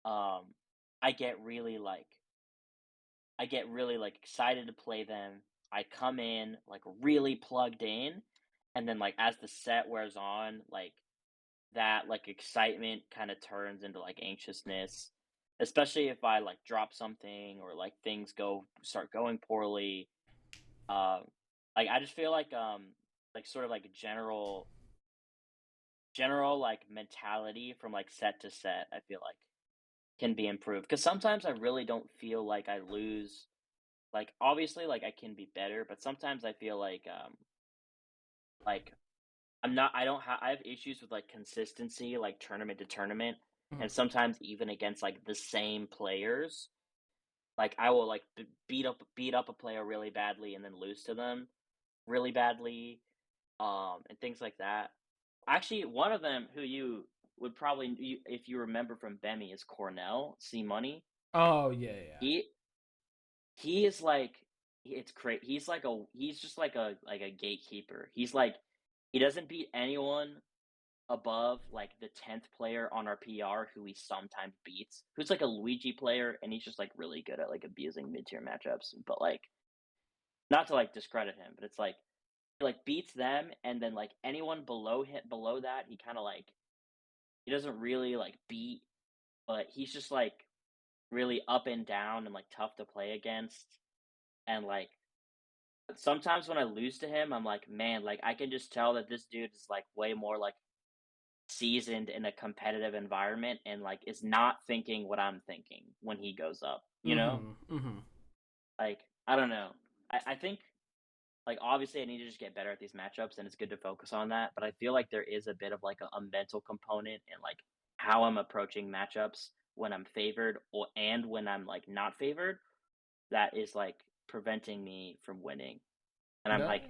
Um I get really like I get really like excited to play them. I come in like really plugged in, and then like as the set wears on, like that like excitement kind of turns into like anxiousness, especially if I like drop something or like things go start going poorly. Um like I just feel like sort of like a general like mentality from like set to set, I feel like can be improved, cuz sometimes I really don't feel like I lose. Like obviously like I can be better, but sometimes I feel like I have issues with like consistency, like tournament to tournament, Mhm. and sometimes even against like the same players. Like I will like beat up a player really badly and then lose to them really badly, and things like that. Actually, one of them who you would probably if you remember from Bemi is Cornell C Money. Oh yeah, yeah. He he is like it's great. He's just like a gatekeeper. He's like he doesn't beat anyone above like the 10th player on our PR who he sometimes beats, who's like a Luigi player, and he's just like really good at like abusing mid tier matchups. But like not to like discredit him, but it's like he like beats them, and then like anyone below that, he kind of like he doesn't really like beat, but he's just like really up and down and like tough to play against. And like sometimes when I lose to him, I'm like, man, like I can just tell that this dude is like way more like seasoned in a competitive environment and like is not thinking what I'm thinking when he goes up, you know? Mhm. Mhm. Like, I don't know. I think like obviously I need to just get better at these matchups and it's good to focus on that, but I feel like there is a bit of like a mental component in like how I'm approaching matchups when I'm favored and when I'm like not favored that is like preventing me from winning. And I'm No. like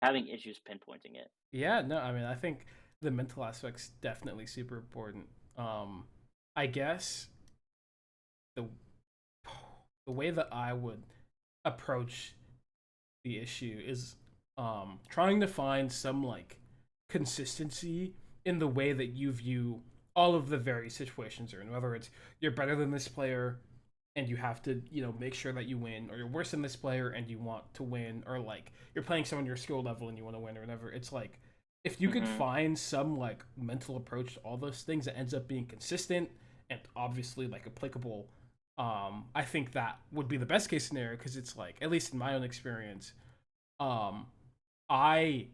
having issues pinpointing it. Yeah, no, I mean, I think the mental aspect's definitely super important. Um, I guess the the way that I would approach the issue is trying to find some like consistency in the way that you view all of the various situations are in. Whether it's you're better than this player and you have to, make sure that you win, or you're worse than this player and you want to win, or like you're playing someone your skill level and you want to win or whatever. It's like if you could Mhm. find some like mental approach to all those things that ends up being consistent and obviously like applicable, I think that would be the best case scenario, because it's like, at least in my own experience, um, I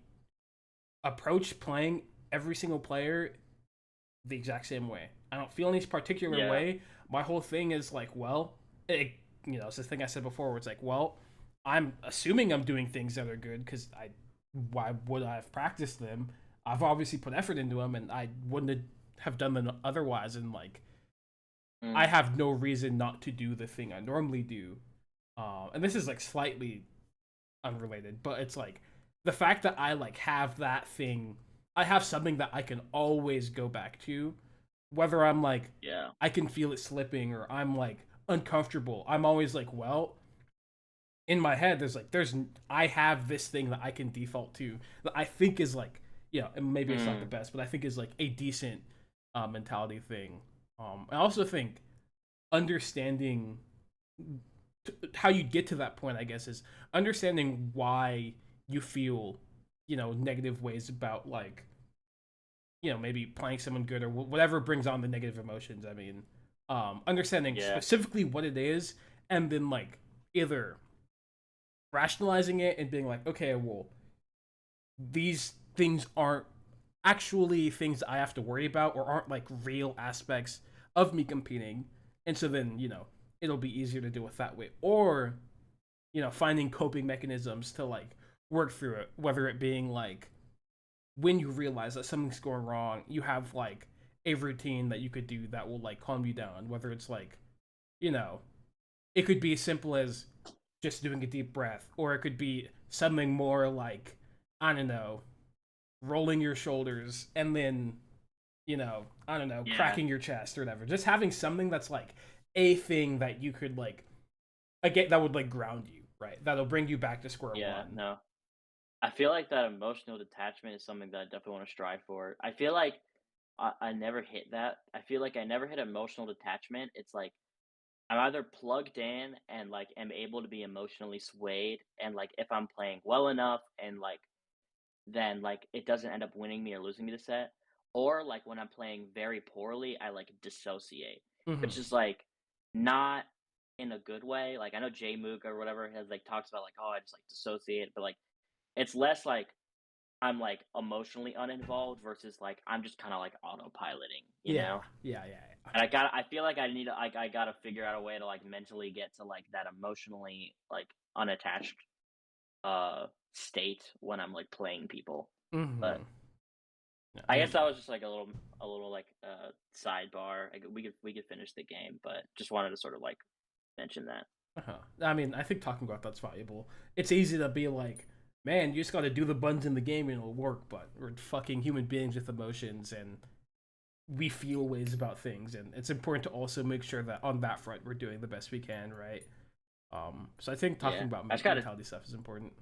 approach playing every single player the exact same way. I don't feel any particular Yeah. way. My whole thing is like, well, it's the thing I said before, where it's like, well, I'm assuming I'm doing things that are good because why would I have practiced them? I've obviously put effort into them, and I wouldn't have done them otherwise. And like, I Mm. have no reason not to do the thing I normally do. And this is like slightly unrelated, but it's like the fact that I like have that thing, I have something that I can always go back to, whether I'm like Yeah. I can feel it slipping or I'm like uncomfortable. I'm always like, well, in my head there's I have this thing that I can default to that I think is like, and maybe it's not the Mm. best, but I think is like a decent mentality thing. I also think understanding how you get to that point, I guess, is understanding why you feel, negative ways about like, maybe playing someone good or whatever brings on the negative emotions. I mean, understanding Yeah. specifically what it is, and then like either rationalizing it and being like, okay, well, these things aren't actually things I have to worry about or aren't like real aspects of me competing. And so then, it'll be easier to deal with that way. Or, finding coping mechanisms to like work through it, whether it being like when you realize that something's going wrong, you have like a routine that you could do that will like calm you down, whether it's like, you know, it could be as simple as just doing a deep breath, or it could be something more like, I don't know, rolling your shoulders and then, I don't know, Yeah. cracking your chest or whatever. Just having something that's like a thing that you could like, again, that would like ground you, right? That'll bring you back to square Yeah. one. No. I feel like that emotional detachment is something that I definitely want to strive for. I feel like I never hit that. I feel like I never hit emotional detachment. It's like I'm either plugged in and like am able to be emotionally swayed, and like if I'm playing well enough and like then like it doesn't end up winning me or losing me the set, or like when I'm playing very poorly, I like dissociate, which Mm-hmm. is like not in a good way. Like I know Jay Mook or whatever has like talks about like, oh, I just like dissociate, but like it's less like I'm like emotionally uninvolved versus like I'm just kind of like autopiloting, you Yeah, know? yeah, yeah, And I feel like I need to like I gotta figure out a way to like mentally get to like that emotionally like unattached state when I'm like playing people. yeah. Mm-hmm. But Yeah, I I guess mean, that was just like a little like sidebar. We could finish the game, but just wanted to sort of like mention that. uh-huh. I mean, I think talking about that's valuable. It's easy to be like, man, you just got to do the buttons in the game and it'll work. But we're fucking human beings with emotions, and we feel ways about things, and it's important to also make sure that on that front we're doing the best we can, right? So I think talking Yeah. about I just gotta mentality stuff is important.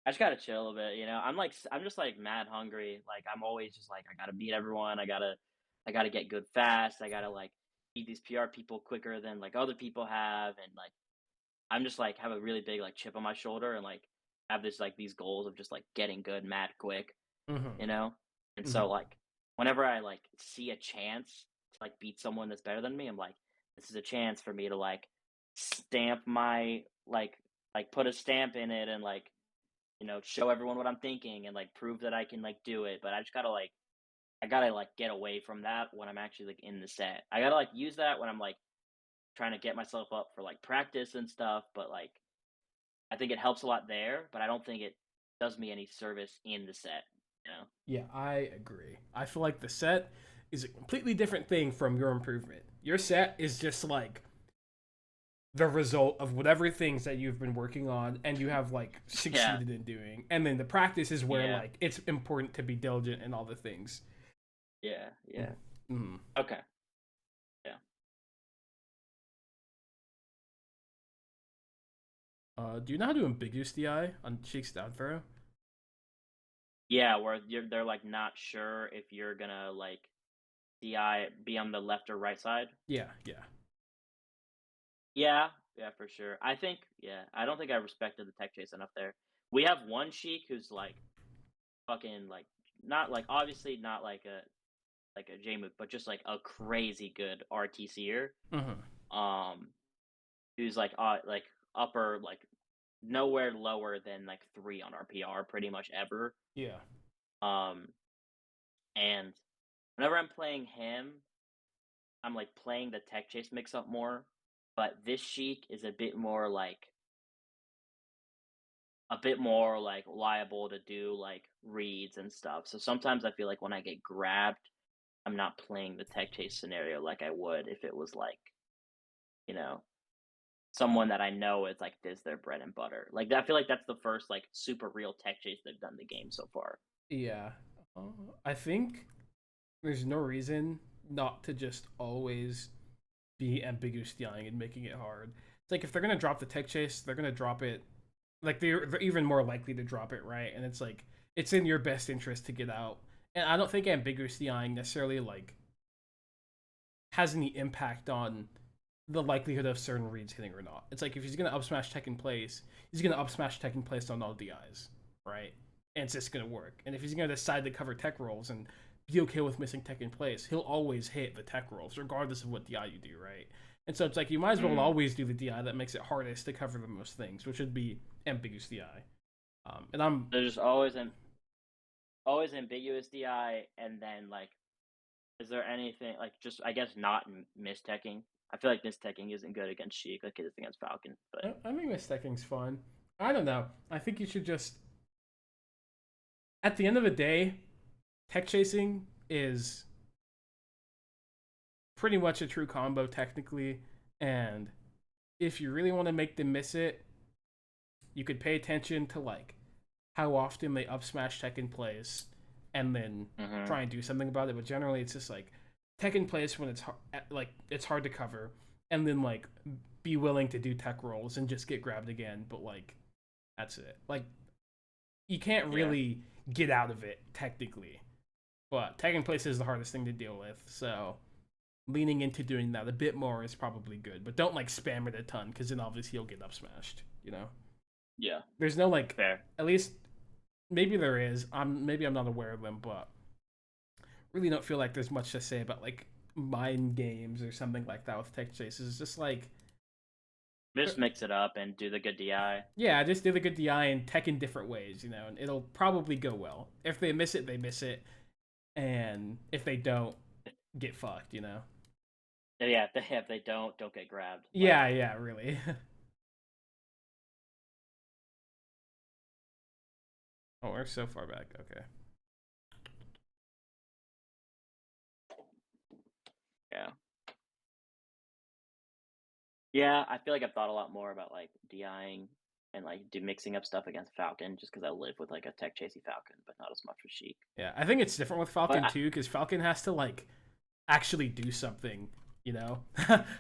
I just gotta chill a bit, you know. I'm just like mad hungry. Like I'm always just like I gotta beat everyone. I gotta get good fast. I gotta like beat these PR people quicker than like other people have, and like I'm just like have a really big like chip on my shoulder and like have this like these goals of just like getting good mad quick, Mm-hmm. you know. And so Mm-hmm. like whenever I like see a chance to like beat someone that's better than me, I'm like, this is a chance for me to like stamp my like put a stamp in it and like show everyone what I'm thinking and like prove that I can like do it. But I just gotta like I gotta like get away from that when I'm actually like in the set. I gotta like use that when I'm like trying to get myself up for like practice and stuff. But like I think it helps a lot there, but I don't think it does me any service in the set. You know? Yeah, I agree. I feel like the set is a completely different thing from your improvement. Your set is just like the result of whatever things that you've been working on and you have like Yeah, succeeded in doing. And then the practice is where yeah, like it's important to be diligent in all the things. yeah, yeah. Mm-hmm. Okay, yeah, Do you know how to ambiguous the eye on Sheik's down throw? yeah. Where they're like not sure if you're gonna like DI be on the left or right side. Yeah, yeah. Yeah, yeah, for sure. I think, yeah, I don't think I respected the tech chase enough there. We have one Sheik who's like fucking like not like obviously not like a Jmook, but just like a crazy good RTCer. Mm-hmm. Um, who's like upper like nowhere lower than like 3 on our PR pretty much ever. Yeah. Um, and whenever I'm playing him, I'm like playing the tech chase mix up more. But this Sheik is a bit more like liable to do like reads and stuff. So sometimes I feel like when I get grabbed, I'm not playing the tech chase scenario like I would if it was like, you know, someone that I know is like this their bread and butter. Like I feel like that's the first like super real tech chase they've done the game so far. Yeah. Uh, I think there's no reason not to just always be ambiguous DIing and making it hard. It's like if they're gonna drop the tech chase, they're gonna drop it like they're even more likely to drop it, right? And it's like it's in your best interest to get out. And I don't think ambiguous DIing necessarily like has any impact on the likelihood of certain reads hitting or not. It's like if he's gonna up smash tech in place, he's gonna up smash tech in place on all DIs, right? And it's just gonna work. And if he's gonna decide to cover tech rolls and be okay with missing tech in place, he'll always hit the tech rolls, regardless of what DI you do, right? And so it's like you might as well always do the DI that makes it hardest to cover the most things, which would be ambiguous DI. And I'm There's just always ambiguous DI, and then like, is there anything like just I guess not misteching? I feel like misteching isn't good against Sheik like it is against Falcon, but I think mistacking's fun. I don't know. I think you should just at the end of the day, tech chasing is pretty much a true combo technically, and if you really want to make them miss it, you could pay attention to like how often they up smash tech in place, and then try and do something about it. But generally, it's just like tech in place when it's like it's hard to cover, and then like be willing to do tech rolls and just get grabbed again. But like that's it. Like you can't really get out of it technically, but tech in place is the hardest thing to deal with. So leaning into doing that a bit more is probably good, but don't like spam it a ton because then obviously you'll get up smashed. You know. yeah, There's no like fair. at least maybe there is. Maybe I'm not aware of them, but really don't feel like there's much to say about like mind games or something like that with tech chases. It's just like Just mix it up and do the good DI. yeah, just do the good DI and tech in different ways, you know, and it'll probably go well. If they miss it, they miss it, and if they don't, get fucked, you know. Yeah, if they don't get grabbed. Yeah, yeah, really. Oh, we're so far back. Okay. Yeah. Yeah, I feel like I've thought a lot more about like DIing and like mixing up stuff against Falcon just because I live with like a tech chasey Falcon, but not as much with Sheik. Yeah, I think it's different with But Falcon too, because Falcon has to like actually do something, you know?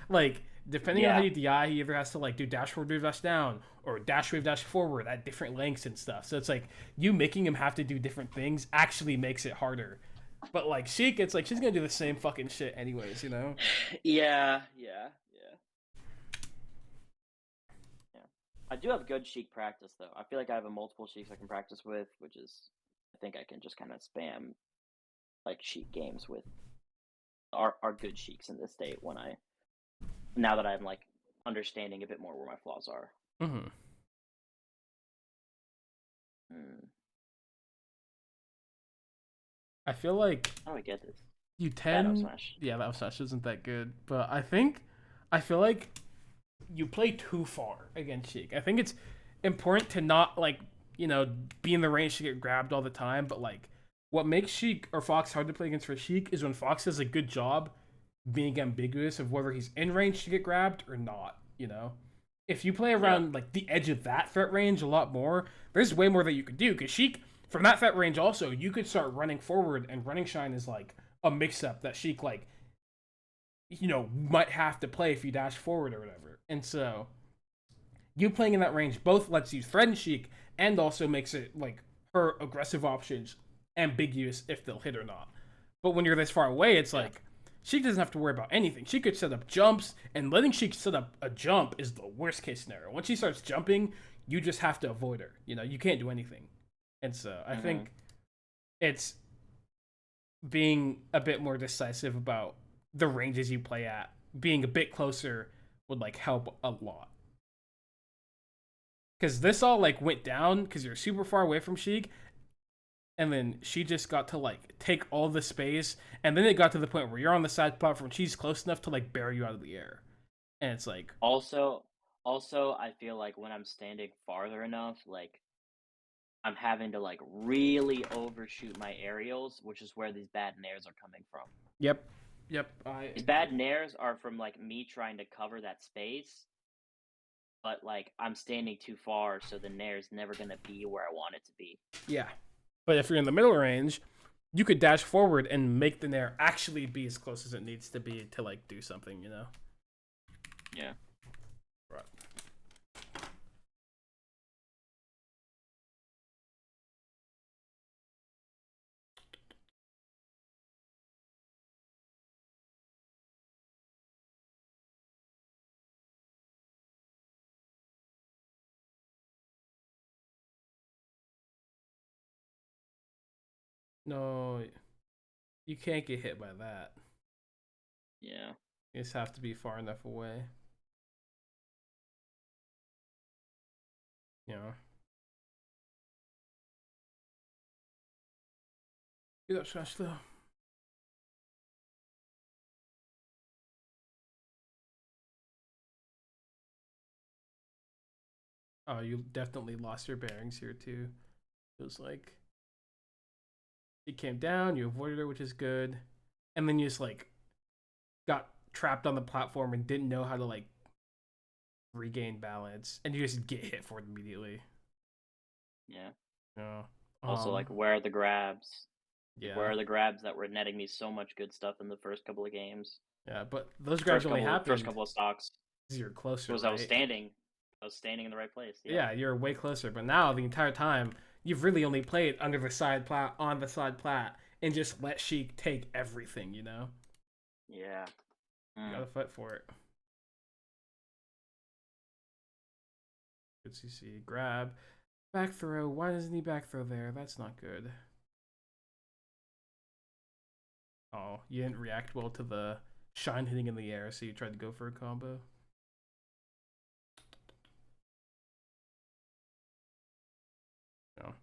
Like, depending on how you DI, he either has to like do dash forward, wave, dash down, or dash wave, dash forward at different lengths and stuff. So it's like you making him have to do different things actually makes it harder. But like Sheik, it's like she's gonna do the same fucking shit anyways, you know? yeah. I do have good Sheik practice though. I feel like I have a multiple Sheiks I can practice with, which is I think I can just kind of spam like Sheik games with our good Sheiks in this state when I now that I'm like understanding a bit more where my flaws are. Mm-hmm. I feel like How do I get this? you Bad up tend smash. yeah, that smash isn't that good. But I feel like you play too far against Sheik. I think it's important to not like, you know, be in the range to get grabbed all the time, but like what makes Sheik or Fox hard to play against for Sheik is when Fox does a good job being ambiguous of whether he's in range to get grabbed or not, you know? If you play around like the edge of that threat range a lot more, there's way more that you could do. Because Sheik, from that threat range also, you could start running forward, and running shine is like a mix-up that Sheik like, you know, might have to play if you dash forward or whatever. And so you playing in that range both lets you threaten Sheik and also makes it like her aggressive options ambiguous if they'll hit or not. But when you're this far away, it's like Sheik doesn't have to worry about anything. She could set up jumps, and letting Sheik set up a jump is the worst case scenario. Once she starts jumping, you just have to avoid her. You know, you can't do anything. And so I think it's being a bit more decisive about the ranges you play at, being a bit closer would like help a lot. Because this all like went down because you're super far away from Sheik, and then she just got to like take all the space, and then it got to the point where you're on the side platform, she's close enough to like bury you out of the air, and it's like Also, I feel like when I'm standing farther enough, like I'm having to like really overshoot my aerials, which is where these bad nairs are coming from. yep. These bad nairs are from like me trying to cover that space, but like I'm standing too far, so the nair's never gonna be where I want it to be. Yeah, but if you're in the middle range, you could dash forward and make the nair actually be as close as it needs to be to like do something, you know? Yeah. No, you can't get hit by that. Yeah. You just have to be far enough away. You know. Get up, smash though. Oh, you definitely lost your bearings here too. It was like you came down, you avoided her, which is good, and then you just like got trapped on the platform and didn't know how to like regain balance, and you just get hit for it immediately. Yeah. Yeah. Also, like, where are the grabs? Like, where Yeah. are the grabs that were netting me so much good stuff in the first couple of games? Yeah, but those grabs only First happened couple of stocks because you're closer, was right? I was standing in the right place. Yep. Yeah, you're way closer. But now the entire time you've really only played under the side plat on the side plat and just let Sheik take everything. You know, Yeah. you Mm. gotta fight for it. Good CC grab, back throw. Why doesn't he back throw there? That's not good. Oh, you didn't react well to the shine hitting in the air, so you tried to go for a combo. No.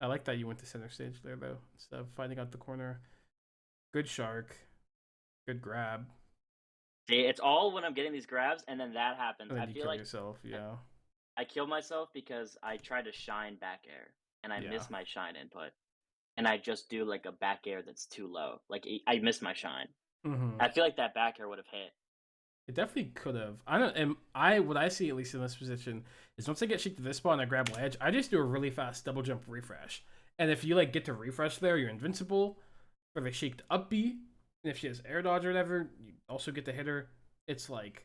I like that you went to center stage there though, instead of fighting out the corner. Good shark. Good grab. See, it's all when I'm getting these grabs, and then that happens. And I then you feel kill like yourself. Yeah. I killed myself because I tried to shine back air, and I Yeah. miss my shine input, and I just do like a back air that's too low. Like I miss my shine. Mm-hmm. I feel like that back air would have hit. It definitely could have. I don't. And I what I see at least in this position is once I get Sheik to this spot and I grab ledge, I just do a really fast double jump refresh. And if you like get to refresh there, you're invincible. Or the Sheik to up B, and if she has air dodge or whatever, you also get to hit her. It's like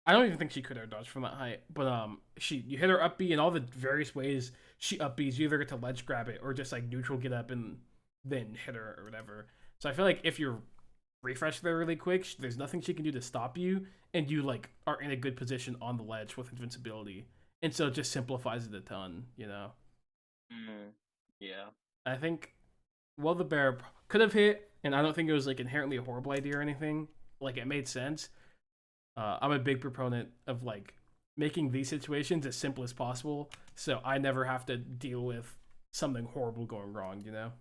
I don't even think she could air dodge from that height, but she you hit her up B in all the various ways she up B's. You either get to ledge grab it or just like neutral get up and then hit her or whatever. So I feel like if you're refresh there really quick, there's nothing she can do to stop you, and you like are in a good position on the ledge with invincibility, and so it just simplifies it a ton, you know. Mm. Yeah. I think well the bear could have hit, and I don't think it was like inherently a horrible idea or anything. Like it made sense. I'm a big proponent of like making these situations as simple as possible, so I never have to deal with something horrible going wrong, you know.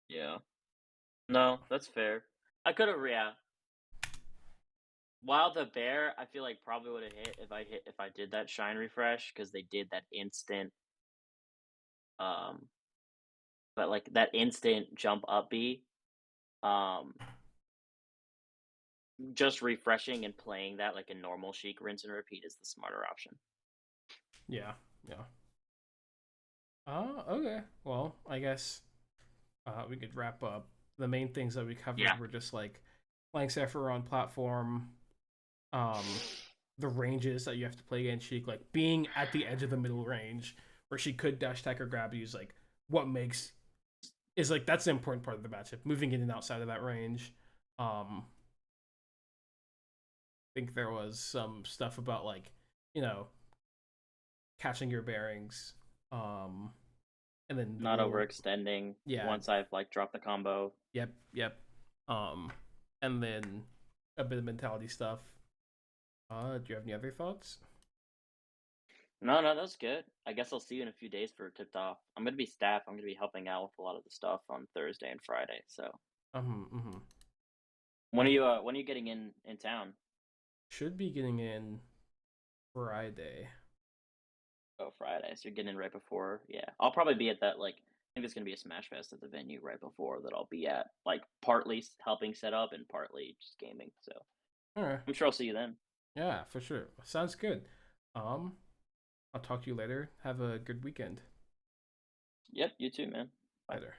Yeah. No, that's fair. I could have, yeah. While the bear, I feel like probably would have hit if I did that shine refresh because they did that instant, um, but like that instant jump up B, um, just refreshing and playing that like a normal Sheik rinse and repeat is the smarter option. Yeah, yeah. Okay. Well, I guess we could wrap up. The main things that we Yeah. covered were just like flank Zephyr on platform, um, the ranges that you have to play against Sheik, like being at the edge of the middle range where she could dash attack or grab you is like what makes is like that's the important part of the matchup. Moving in and outside of that range. I think there was some stuff about like, you know, catching your bearings, um, and then the Not rule. overextending Yeah, once I've like dropped the combo. yep. Um, and then a bit of mentality stuff. Do you have any other thoughts? No, no, that's good. I guess I'll see you in a few days for tipped off. I'm gonna be staff. I'm gonna be helping out with a lot of the stuff on Thursday and Friday. So Mm-hmm. when are you getting in town? Should be getting in Friday. Oh, Friday. So you're getting in right before. Yeah, I'll probably be at that. Like, I think there's gonna be a Smash Fest at the venue right before that. I'll be at like partly helping set up and partly just gaming. So All right. I'm sure I'll see you then. Yeah, for sure. Sounds good. Um, I'll talk to you later. Have a good weekend. Yep, you too, man. Bye. Later.